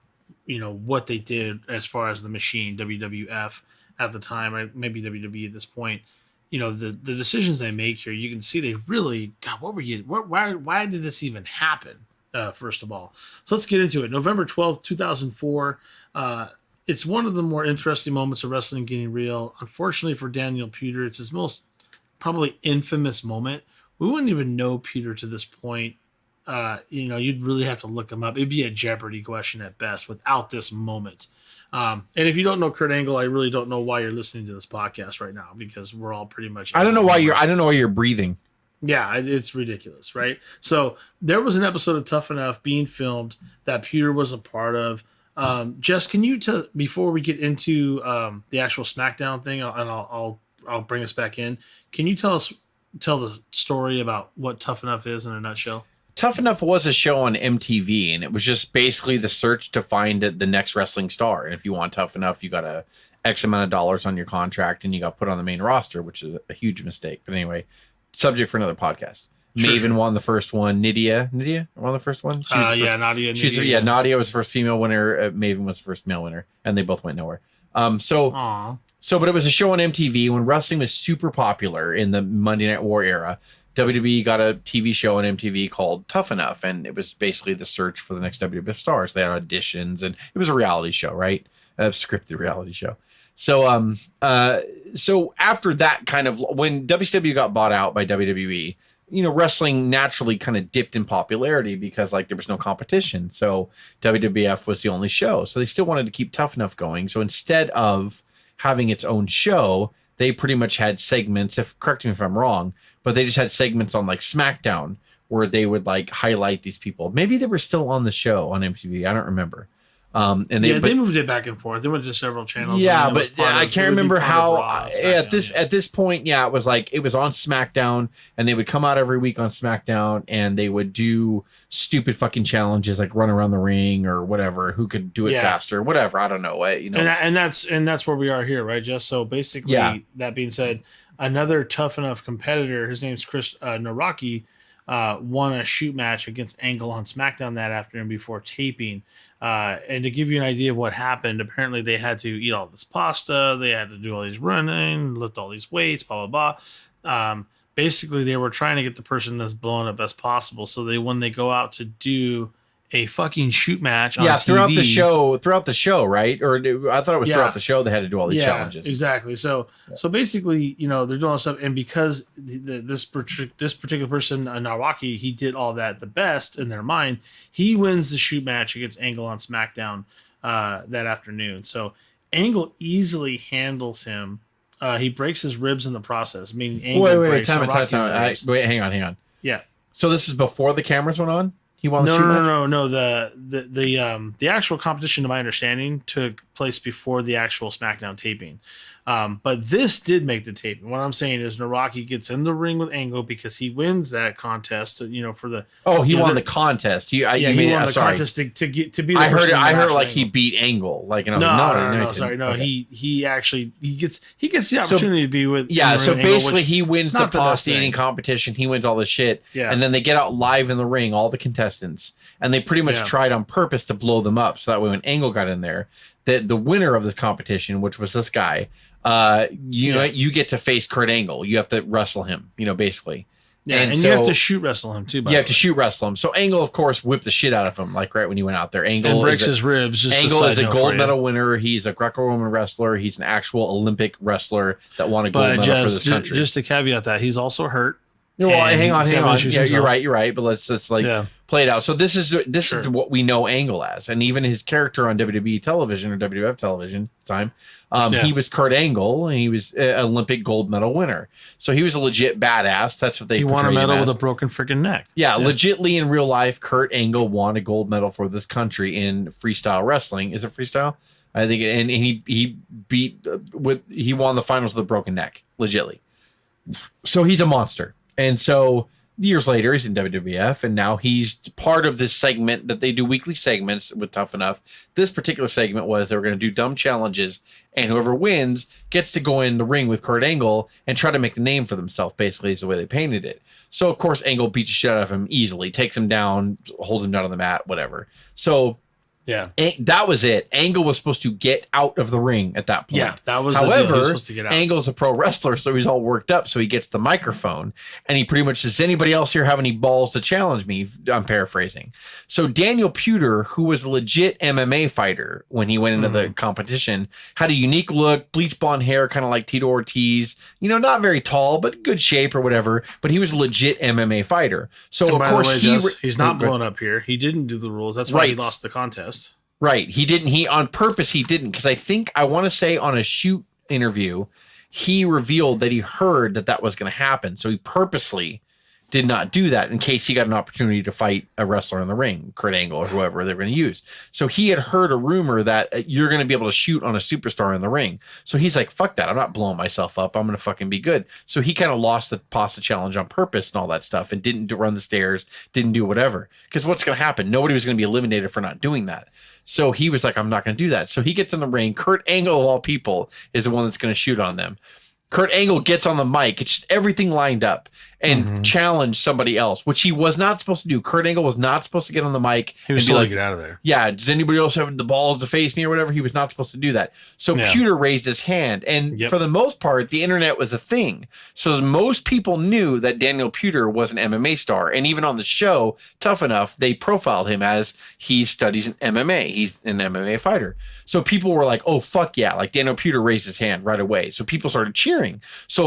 what they did as far as the machine WWF at the time, or maybe WWE at this point. The decisions they make here, you can see they really, God, what were you? Why did this even happen? First of all, so let's get into it. November 12th, 2004. It's one of the more interesting moments of wrestling getting real. Unfortunately for Daniel Puder, it's his most probably infamous moment. We wouldn't even know Puder to this point. You'd really have to look him up. It'd be a Jeopardy question at best without this moment. And if you don't know Kurt Angle, I really don't know why you're listening to this podcast right now, because we're all pretty much. I don't know why you're breathing. Yeah, it's ridiculous, right? So there was an episode of Tough Enough being filmed that Puder was a part of. Jess, can you before we get into the actual SmackDown thing, and I'll bring us back in. Can you tell the story about what Tough Enough is in a nutshell? Tough Enough was a show on MTV, and it was just basically the search to find the next wrestling star. And if you want Tough Enough, you got a X amount of dollars on your contract, and you got put on the main roster, which is a huge mistake. But anyway, subject for another podcast. Maven won the first one. Nydia won the first one. Nadia. Nadia was the first female winner. Maven was the first male winner, and they both went nowhere. But it was a show on MTV when wrestling was super popular in the Monday Night War era. WWE got a TV show on MTV called Tough Enough, and it was basically the search for the next WWF stars. They had auditions, and it was a reality show, right? A scripted reality show. So after that kind of, when WCW got bought out by WWE, wrestling naturally kind of dipped in popularity because there was no competition. So WWF was the only show. So they still wanted to keep Tough Enough going. So instead of having its own show, they pretty much had segments, correct me if I'm wrong, but they just had segments on SmackDown where they would highlight these people. Maybe they were still on the show on MTV. I don't remember. They moved it back and forth. They went to several channels. Yeah, but I can't remember how at this point. Yeah, it was it was on SmackDown, and they would come out every week on SmackDown, and they would do stupid fucking challenges run around the ring or whatever. Who could do it faster? Whatever. I don't know. And that's where we are here, right? Just so basically, that being said, another Tough Enough competitor, his name's Chris Naraki, won a shoot match against Angle on SmackDown that afternoon before taping. And to give you an idea of what happened, apparently they had to eat all this pasta, they had to do all these running, lift all these weights, blah, blah, blah. Basically, they were trying to get the person that's blowing up as possible. So when they go out to do a fucking shoot match on Yeah, TV. throughout the show, right? Or I thought it was throughout the show they had to do all these challenges. Exactly. So basically, they're doing all this stuff, and because this particular person, Nawaki, he did all that the best in their mind. He wins the shoot match against Angle on SmackDown that afternoon. So Angle easily handles him. He breaks his ribs in the process. Meaning Angle breaks time. ribs. Wait, hang on. Yeah. So this is before the cameras went on? He won the shoot match? No. The actual competition, to my understanding, took place before the actual SmackDown taping. But this did make the taping. What I'm saying is Naraki gets in the ring with Angle because he wins that contest. For the he won the contest. He won the contest to be. The I heard like he beat Angle. Like no. He actually gets the opportunity to be with. Yeah, so basically he wins the pasta eating competition. He wins all this shit. Yeah. And then they get out live in the ring, all the contestants, and they pretty much tried on purpose to blow them up. So that way when Angle got in there, the winner of this competition, which was this guy, you get to face Kurt Angle. You have to wrestle him, basically. Yeah, and you have to shoot wrestle him too. You have to shoot wrestle him. So Angle, of course, whipped the shit out of him, like right when he went out there. Angle and breaks his ribs. Angle is a gold medal winner. He's a Greco-Roman wrestler. He's an actual Olympic wrestler that won a gold medal for this country. Just to caveat that, he's also hurt. Well, hang on. Yeah, you're right. But let's play it out. So this is what we know Angle as, and even his character on WWE television or WWF television at the time. He was Kurt Angle, and he was an Olympic gold medal winner. So he was a legit badass. That's what they. He won a medal with a broken freaking neck. Yeah, legitly in real life, Kurt Angle won a gold medal for this country in freestyle wrestling. Is it freestyle? I think, and he won the finals with a broken neck, legitly. So he's a monster. And so years later, he's in WWF, and now he's part of this segment that they do weekly segments with Tough Enough. This particular segment was they were going to do dumb challenges, and whoever wins gets to go in the ring with Kurt Angle and try to make a name for themselves, basically, is the way they painted it. So, of course, Angle beats the shit out of him easily, takes him down, holds him down on the mat, whatever. So... yeah, that was it. Angle was supposed to get out of the ring at that point. Yeah, that was. However, he was supposed to get out. Angle's a pro wrestler, so he's all worked up. So he gets the microphone and he pretty much says, "Anybody else here have any balls to challenge me?" I'm paraphrasing. So Daniel Puder, who was a legit MMA fighter when he went into the competition, had a unique look, bleach blonde hair, kind of like Tito Ortiz. Not very tall, but good shape or whatever. But he was a legit MMA fighter. So and of course he's not blown up here. He didn't do the rules. That's why he lost the contest. Right. He didn't. He on purpose. He didn't, because I want to say on a shoot interview, he revealed that he heard that was going to happen. So he purposely did not do that in case he got an opportunity to fight a wrestler in the ring, Kurt Angle or whoever they're going to use. So he had heard a rumor that you're going to be able to shoot on a superstar in the ring. So he's like, fuck that. I'm not blowing myself up. I'm going to fucking be good. So he kind of lost the pasta challenge on purpose and all that stuff and didn't run the stairs, didn't do whatever. Because what's going to happen? Nobody was going to be eliminated for not doing that. So he was like, I'm not going to do that. So he gets in the ring. Kurt Angle, of all people, is the one that's going to shoot on them. Kurt Angle gets on the mic. It's just everything lined up and challenge somebody else, which he was not supposed to do. Kurt Angle was not supposed to get on the mic. He was supposed to get out of there. Yeah. Does anybody else have the balls to face me or whatever? He was not supposed to do that. So Puder raised his hand. And for the most part, the internet was a thing. So most people knew that Daniel Puder was an MMA star. And even on the show, Tough Enough, they profiled him as he studies MMA. He's an MMA fighter. So people were like, oh, fuck yeah. Like Daniel Puder raised his hand right away. So people started cheering. So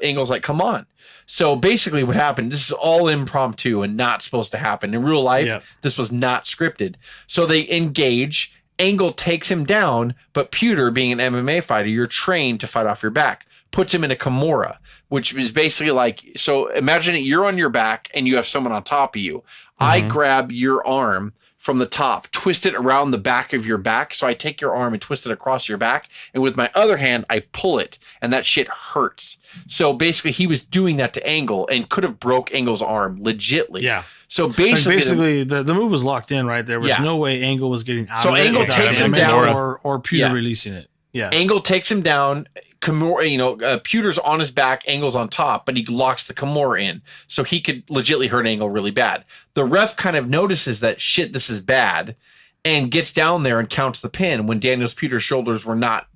Angle's like, come on. So basically what happened, this is all impromptu and not supposed to happen. In real life, this was not scripted. So they engage. Angle takes him down, but Puder, being an MMA fighter, you're trained to fight off your back, puts him in a Kimura, which is basically like, so imagine you're on your back and you have someone on top of you. I grab your arm from the top, twist it around the back of your back. So I take your arm and twist it across your back. And with my other hand, I pull it and that shit hurts. So basically he was doing that to Angle and could have broke Angle's arm legitly. Yeah. So basically, the move was locked in right there. There was no way Angle was getting out so of it. So Angle takes him down. Or Puder releasing it. Yeah. Angle takes him down. Kimura, Puder's on his back, Angle's on top, but he locks the Kimura in. So he could legitly hurt Angle really bad. The ref kind of notices that shit, this is bad, and gets down there and counts the pin when Daniel Puder's shoulders were not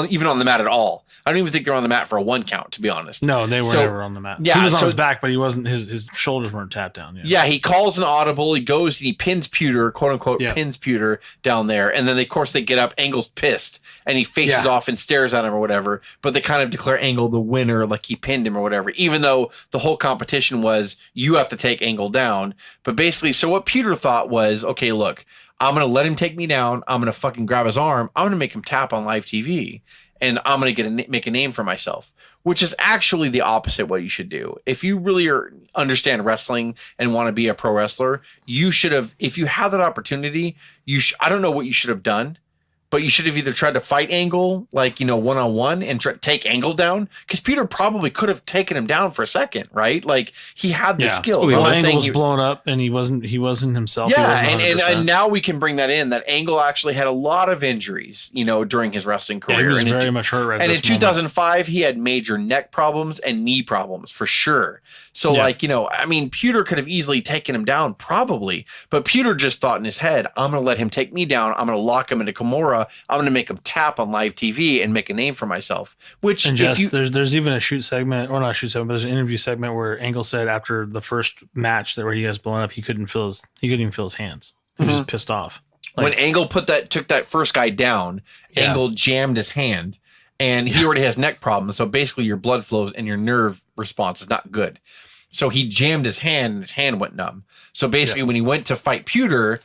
even on the mat at all. I don't even think they're on the mat for a 1 count, to be honest. No, they were never on the mat. Yeah, he was on his back, but he wasn't. His shoulders weren't tapped down. Yeah, he calls an audible. He goes and he pins Pewter, quote unquote, pins Pewter down there, and then of course they get up. Angle's pissed, and he faces off and stares at him or whatever. But they kind of declare Angle the winner, like he pinned him or whatever. Even though the whole competition was you have to take Angle down. But basically, so what Pewter thought was, okay, look, I'm gonna let him take me down. I'm gonna fucking grab his arm. I'm gonna make him tap on live TV. And I'm going to make a name for myself, which is actually the opposite what you should do. If you really understand wrestling and want to be a pro wrestler, you should have, if you had that opportunity, I don't know what you should have done, but you should have either tried to fight Angle, like, one-on-one and take Angle down. Because Peter probably could have taken him down for a second, right? Like, he had the skills. Well, Angle was blown up and he wasn't himself. Yeah, and now we can bring that in, that Angle actually had a lot of injuries, during his wrestling career. Yeah, he was very much hurt And in 2005, he had major neck problems and knee problems, for sure. So, Pewter could have easily taken him down, probably. But Pewter just thought in his head, I'm going to let him take me down. I'm going to lock him into Kimura. I'm going to make him tap on live TV and make a name for myself. Which, and there's even a shoot segment, or not a shoot segment, but there's an interview segment where Angle said after the first match where he has blown up, he couldn't even feel his hands. He was just pissed off. When Angle took that first guy down, Angle jammed his hand. And he already has neck problems. So basically your blood flows and your nerve response is not good. So he jammed his hand and his hand went numb. So basically when he went to fight Pewter,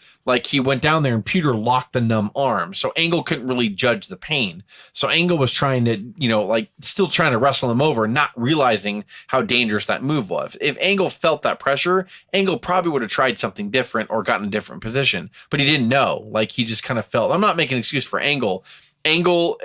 he went down there and Pewter locked the numb arm. So Angle couldn't really judge the pain. So Angle was trying to, still trying to wrestle him over, not realizing how dangerous that move was. If Angle felt that pressure, Angle probably would have tried something different or gotten a different position. But he didn't know. He just kind of felt, I'm not making an excuse for Angle. Angle,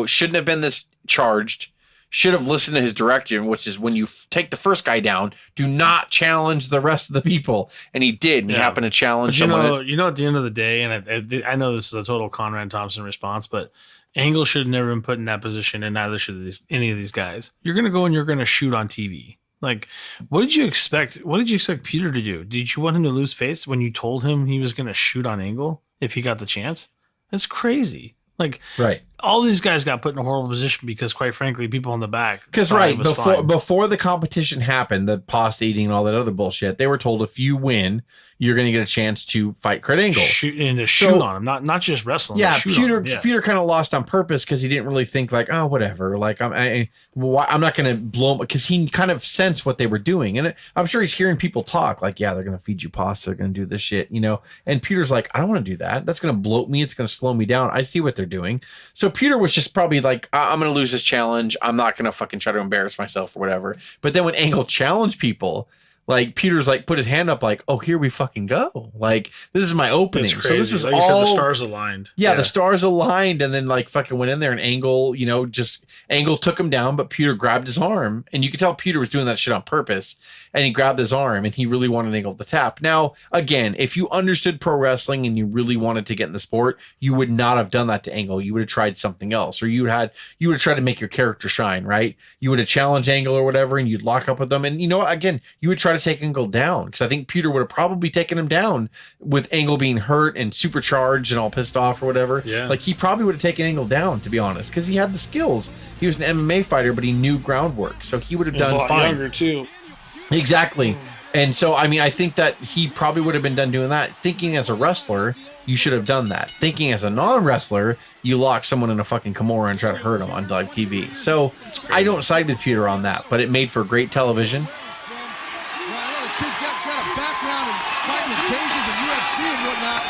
shouldn't have been this charged, should have listened to his direction, which is when you take the first guy down, do not challenge the rest of the people. And he did. And he happened to challenge someone. At the end of the day, and I know this is a total Conrad Thompson response, but Angle should have never been put in that position, and neither should any of these guys. You're going to go and you're going to shoot on TV. What did you expect? What did you expect Peter to do? Did you want him to lose face when you told him he was going to shoot on Angle if he got the chance? That's crazy. Right. All these guys got put in a horrible position because, quite frankly, people in the back. Because before the competition happened, the pasta eating and all that other bullshit, they were told if you win, you're going to get a chance to fight Kurt Angle. Shoot on him, not just wrestling. Yeah, Peter kind of lost on purpose because he didn't really think whatever. I'm not going to blow him, because he kind of sensed what they were doing, and I'm sure he's hearing people talk they're going to feed you pasta, they're going to do this shit, And Peter's like, I don't want to do that. That's going to bloat me. It's going to slow me down. I see what they're doing. So Peter was just probably like, I'm going to lose this challenge. I'm not going to fucking try to embarrass myself or whatever. But then when Angle challenged people, Peter's put his hand up oh, here we fucking go. This is my opening. So this was you said, the stars aligned. Yeah, the stars aligned, and then fucking went in there, and Angle, Angle took him down, but Peter grabbed his arm, and you could tell Peter was doing that shit on purpose, and he grabbed his arm, and he really wanted Angle to tap. Now, again, if you understood pro wrestling and you really wanted to get in the sport, you would not have done that to Angle. You would have tried something else, or you would have tried to make your character shine, right? You would have challenged Angle or whatever, and you'd lock up with them, and again, you would try to take Angle down, because I think Peter would have probably taken him down with Angle being hurt and supercharged and all pissed off or whatever. Yeah. He probably would have taken Angle down, to be honest, because he had the skills. He was an MMA fighter, but he knew groundwork, so he would have done fine. He's younger too. Exactly. And so, I think that he probably would have been done doing that. Thinking as a wrestler, you should have done that. Thinking as a non-wrestler, you lock someone in a fucking Kimura and try to hurt him on live TV. So I don't side with Peter on that, but it made for great television. Kid's got a background in fighting in cages and UFC and whatnot.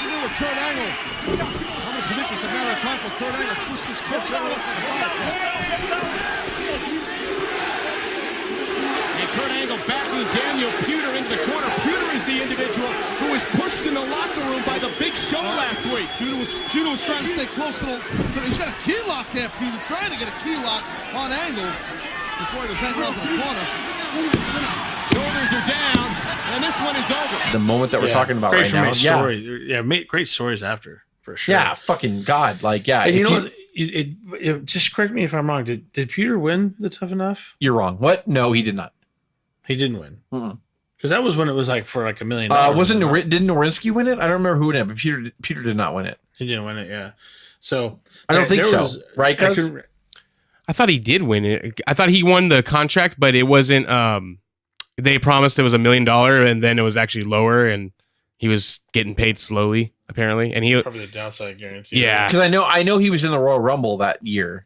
You know, with Kurt Angle, I'm going to predict it's a matter of time for Kurt Angle to twist this coach out of the fight. And Kurt Angle backing Daniel Pewter into the corner. Pewter is the individual who was pushed in the locker room by the Big Show last week. Pewter was trying to stay close to he's got a key lock there, Pewter, trying to get a key lock on Angle before he was hanging out to the corner. Shoulders are down, and this one is over. The moment that we're talking about great right now. Story. Yeah, great stories after, for sure. Yeah, fucking God. And you know what? It just correct me if I'm wrong. Did Peter win the Tough Enough? You're wrong. What? No, he did not. He didn't win. Because that was when it was for $1 million. Didn't Nowinski win it? I don't remember who won it, but Peter did not win it. He didn't win it, yeah. So I don't think there so. was- Right, I cuz? couldn't- I thought he did win it. I thought he won the contract, but it wasn't. They promised it was $1 million, and then it was actually lower, and he was getting paid slowly, apparently. And he, probably the downside guarantee. yeah, Because I know he was in the Royal Rumble that year,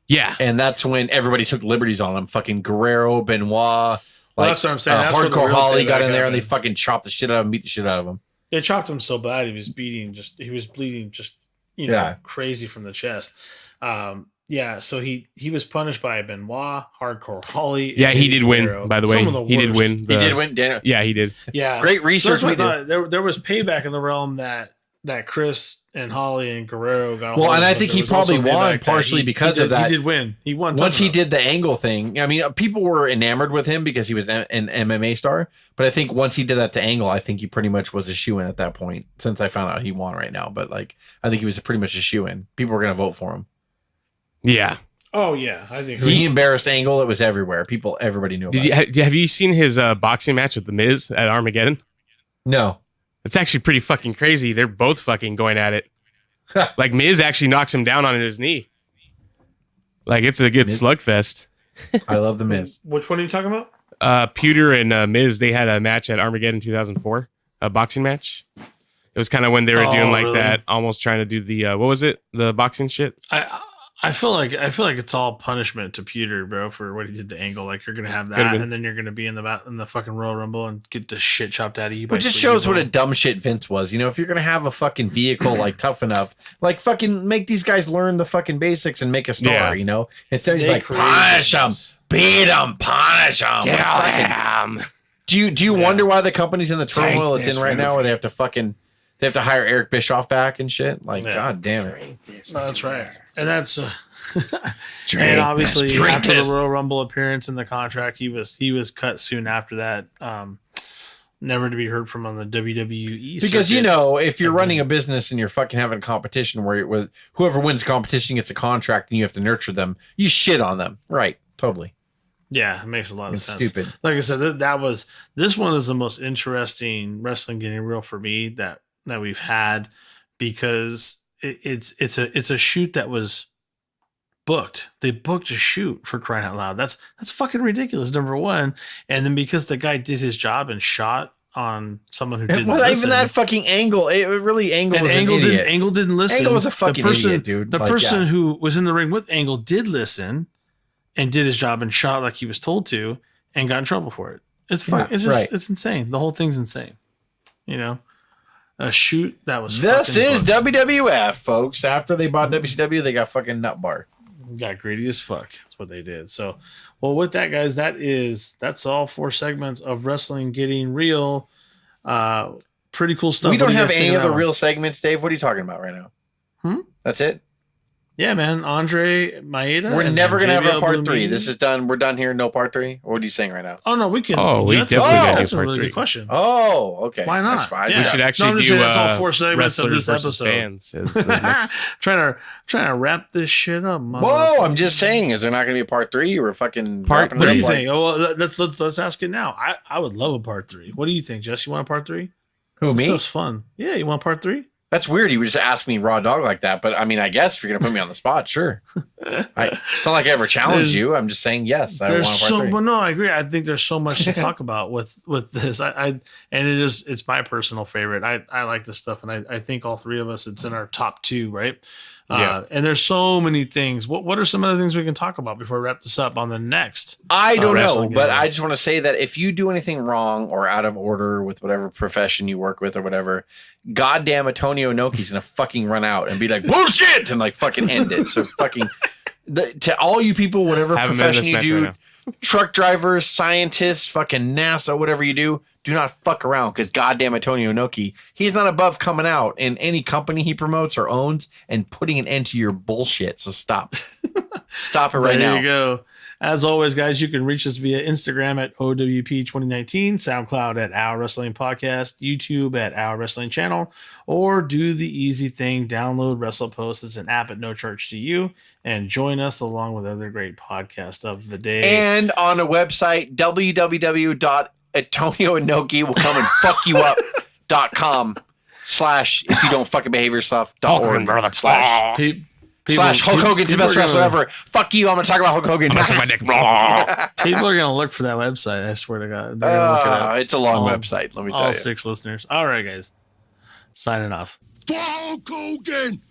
yeah, and that's when everybody took liberties on him. Fucking Guerrero, Benoit, Well, that's what I'm saying. That's where the Hardcore real Holly got payback in there, and they happened. fucking chopped the shit out of him, beat the shit out of him. They chopped him so bad he was bleeding just Yeah. crazy from the chest. Yeah, so he was punished by Benoit, Hardcore Holly. and yeah. He Eddie did win. Guerrero. By the Some way, of the he did worst. win. He the- did win. Daniel. Yeah, he did. Yeah, Great research So we that's what I did. thought. There was payback in the realm that Chris and Holly and Guerrero got. a Well, hold and of, I but think there he was also probably won payback that partially because of that. He did win. He won. Once he tough did the angle thing, I mean, people were enamored with him because he was an MMA star. But I think once he did that to Angle, I think he pretty much was a shoe-in at that point. Since I found out he won right now, but like, I think he was pretty much a shoe-in. People were going to vote for him. Yeah. enough. Oh yeah, I think. He embarrassed Angle. It was everywhere. Everybody knew. About Have you seen his boxing match with the Miz at Armageddon? No. It's actually pretty fucking crazy. They're both fucking going at it. Like Miz actually knocks him down on his knee. Like it's a good Miz? slugfest. I love the Miz. Which one are you talking about? Pewter and Miz, they had a match at Armageddon 2004, a boxing match. It was kind of when they were doing like really? that, almost trying to do the what was it, the boxing shit. I feel like it's all punishment to Peter, bro, for what he did to Angle. Like you're gonna have Could've that, been. and then you're gonna be in the fucking Royal Rumble and get the shit chopped out of you. But just shows what a dumb shit Vince was. You know, if you're gonna have a fucking vehicle like tough enough, like fucking make these guys learn the fucking basics and make a star. Yeah. You know, instead he's They like created punish them, this. beat them, punish them. Do you wonder why the company's in the turmoil it's in right now, where they have to hire Eric Bischoff back and shit? Like, Yeah. god damn it. No, that's right, and that's and obviously this, drink after this. the Royal Rumble appearance in the contract, he was cut soon after that. Never to be heard from on the WWE Because you circuit. know, if you're running a business and you're fucking having a competition where whoever wins the competition gets a contract and you have to nurture them, you shit on them. Right. Totally. Yeah, it makes a lot of It's sense. stupid. Like I said, this one is the most interesting wrestling getting real for me that we've had, because it's a shoot that was booked. They booked a shoot, for crying out loud. That's fucking ridiculous. Number one, and then because the guy did his job and shot on someone who didn't Well, listen. even that fucking Angle, it really Angle was Angle an idiot. didn't. Angle didn't listen. Angle was a fucking idiot, dude. The Like, person yeah. who was in the ring with Angle did listen and did his job and shot like he was told to, and got in trouble for it. It's fun. Yeah, It's just right. it's insane. The whole thing's insane. You know, a shoot that was. This fucking is booked. WWF, folks. After they bought WCW, they got fucking nut bar. Got greedy as fuck. That's what they did. So, well, with that, guys, that's all 4 segments of wrestling getting real. Pretty cool stuff. We What don't do you have guys think any of that other one? real segments, Dave. What are you talking about right now? That's it? Yeah, man. Andre Maeda. We're and never going to have JBL a part Blue 3. Meanie. This is done. We're done here. No part 3? Or what are you saying right now? Oh no, we can. Oh, we that's definitely gotta do that's a part really 3. good question. Oh, okay. Why not? That's fine. Yeah. We should actually I'm just do saying that's all 4 segments of wrestlers this versus episode. fans. As the next, trying to wrap this shit up. Whoa, I'm just saying, is there not going to be a part 3? Or fucking Part wrapping it What do up you like- think? Oh, well, let's ask it now. I would love a part 3. What do you think, Jess? You want a part 3? Who, me? This is fun. Yeah, you want part 3? That's weird. You would just ask me raw dog like that. But I mean, I guess if you're going to put me on the spot, sure. It's not like I ever challenged you. I'm just saying, yes, I want There's a part so 3. well, no, I agree. I think there's so much to talk about with this. And it's my personal favorite. I like this stuff, and I think all 3 of us, it's in our top 2, right? Yeah. And there's so many things. What are some other things we can talk about before we wrap this up on the next? I don't know, wrestling but game. I just want to say that if you do anything wrong or out of order with whatever profession you work with or whatever, goddamn Antonio Inoki's gonna fucking run out and be like bullshit and like fucking end it. So fucking to all you people, whatever Have him in this profession you match do, right truck drivers, scientists, fucking NASA, whatever you do not fuck around, because goddamn Antonio Inoki, he's not above coming out in any company he promotes or owns and putting an end to your bullshit. So stop. Stop it right there now. you go. As always, guys, you can reach us via Instagram at O.W.P 2019, SoundCloud at Our Wrestling Podcast, YouTube at Our Wrestling Channel, or do the easy thing, download WrestlePost. It's an app at no charge to you, and join us along with other great podcasts of the day. And on a website, www.AntonioInoki will come and fuck you up.com. slash if you don't fucking behave yourself .org slash Hulk Hogan's the best wrestler ever. Fuck you, I'm gonna talk about Hulk Hogan. People are gonna look for that website. I swear to God, they're gonna look it up. It's a long website. Let me tell you. All 6 listeners. All right, guys, signing off. For Hulk Hogan.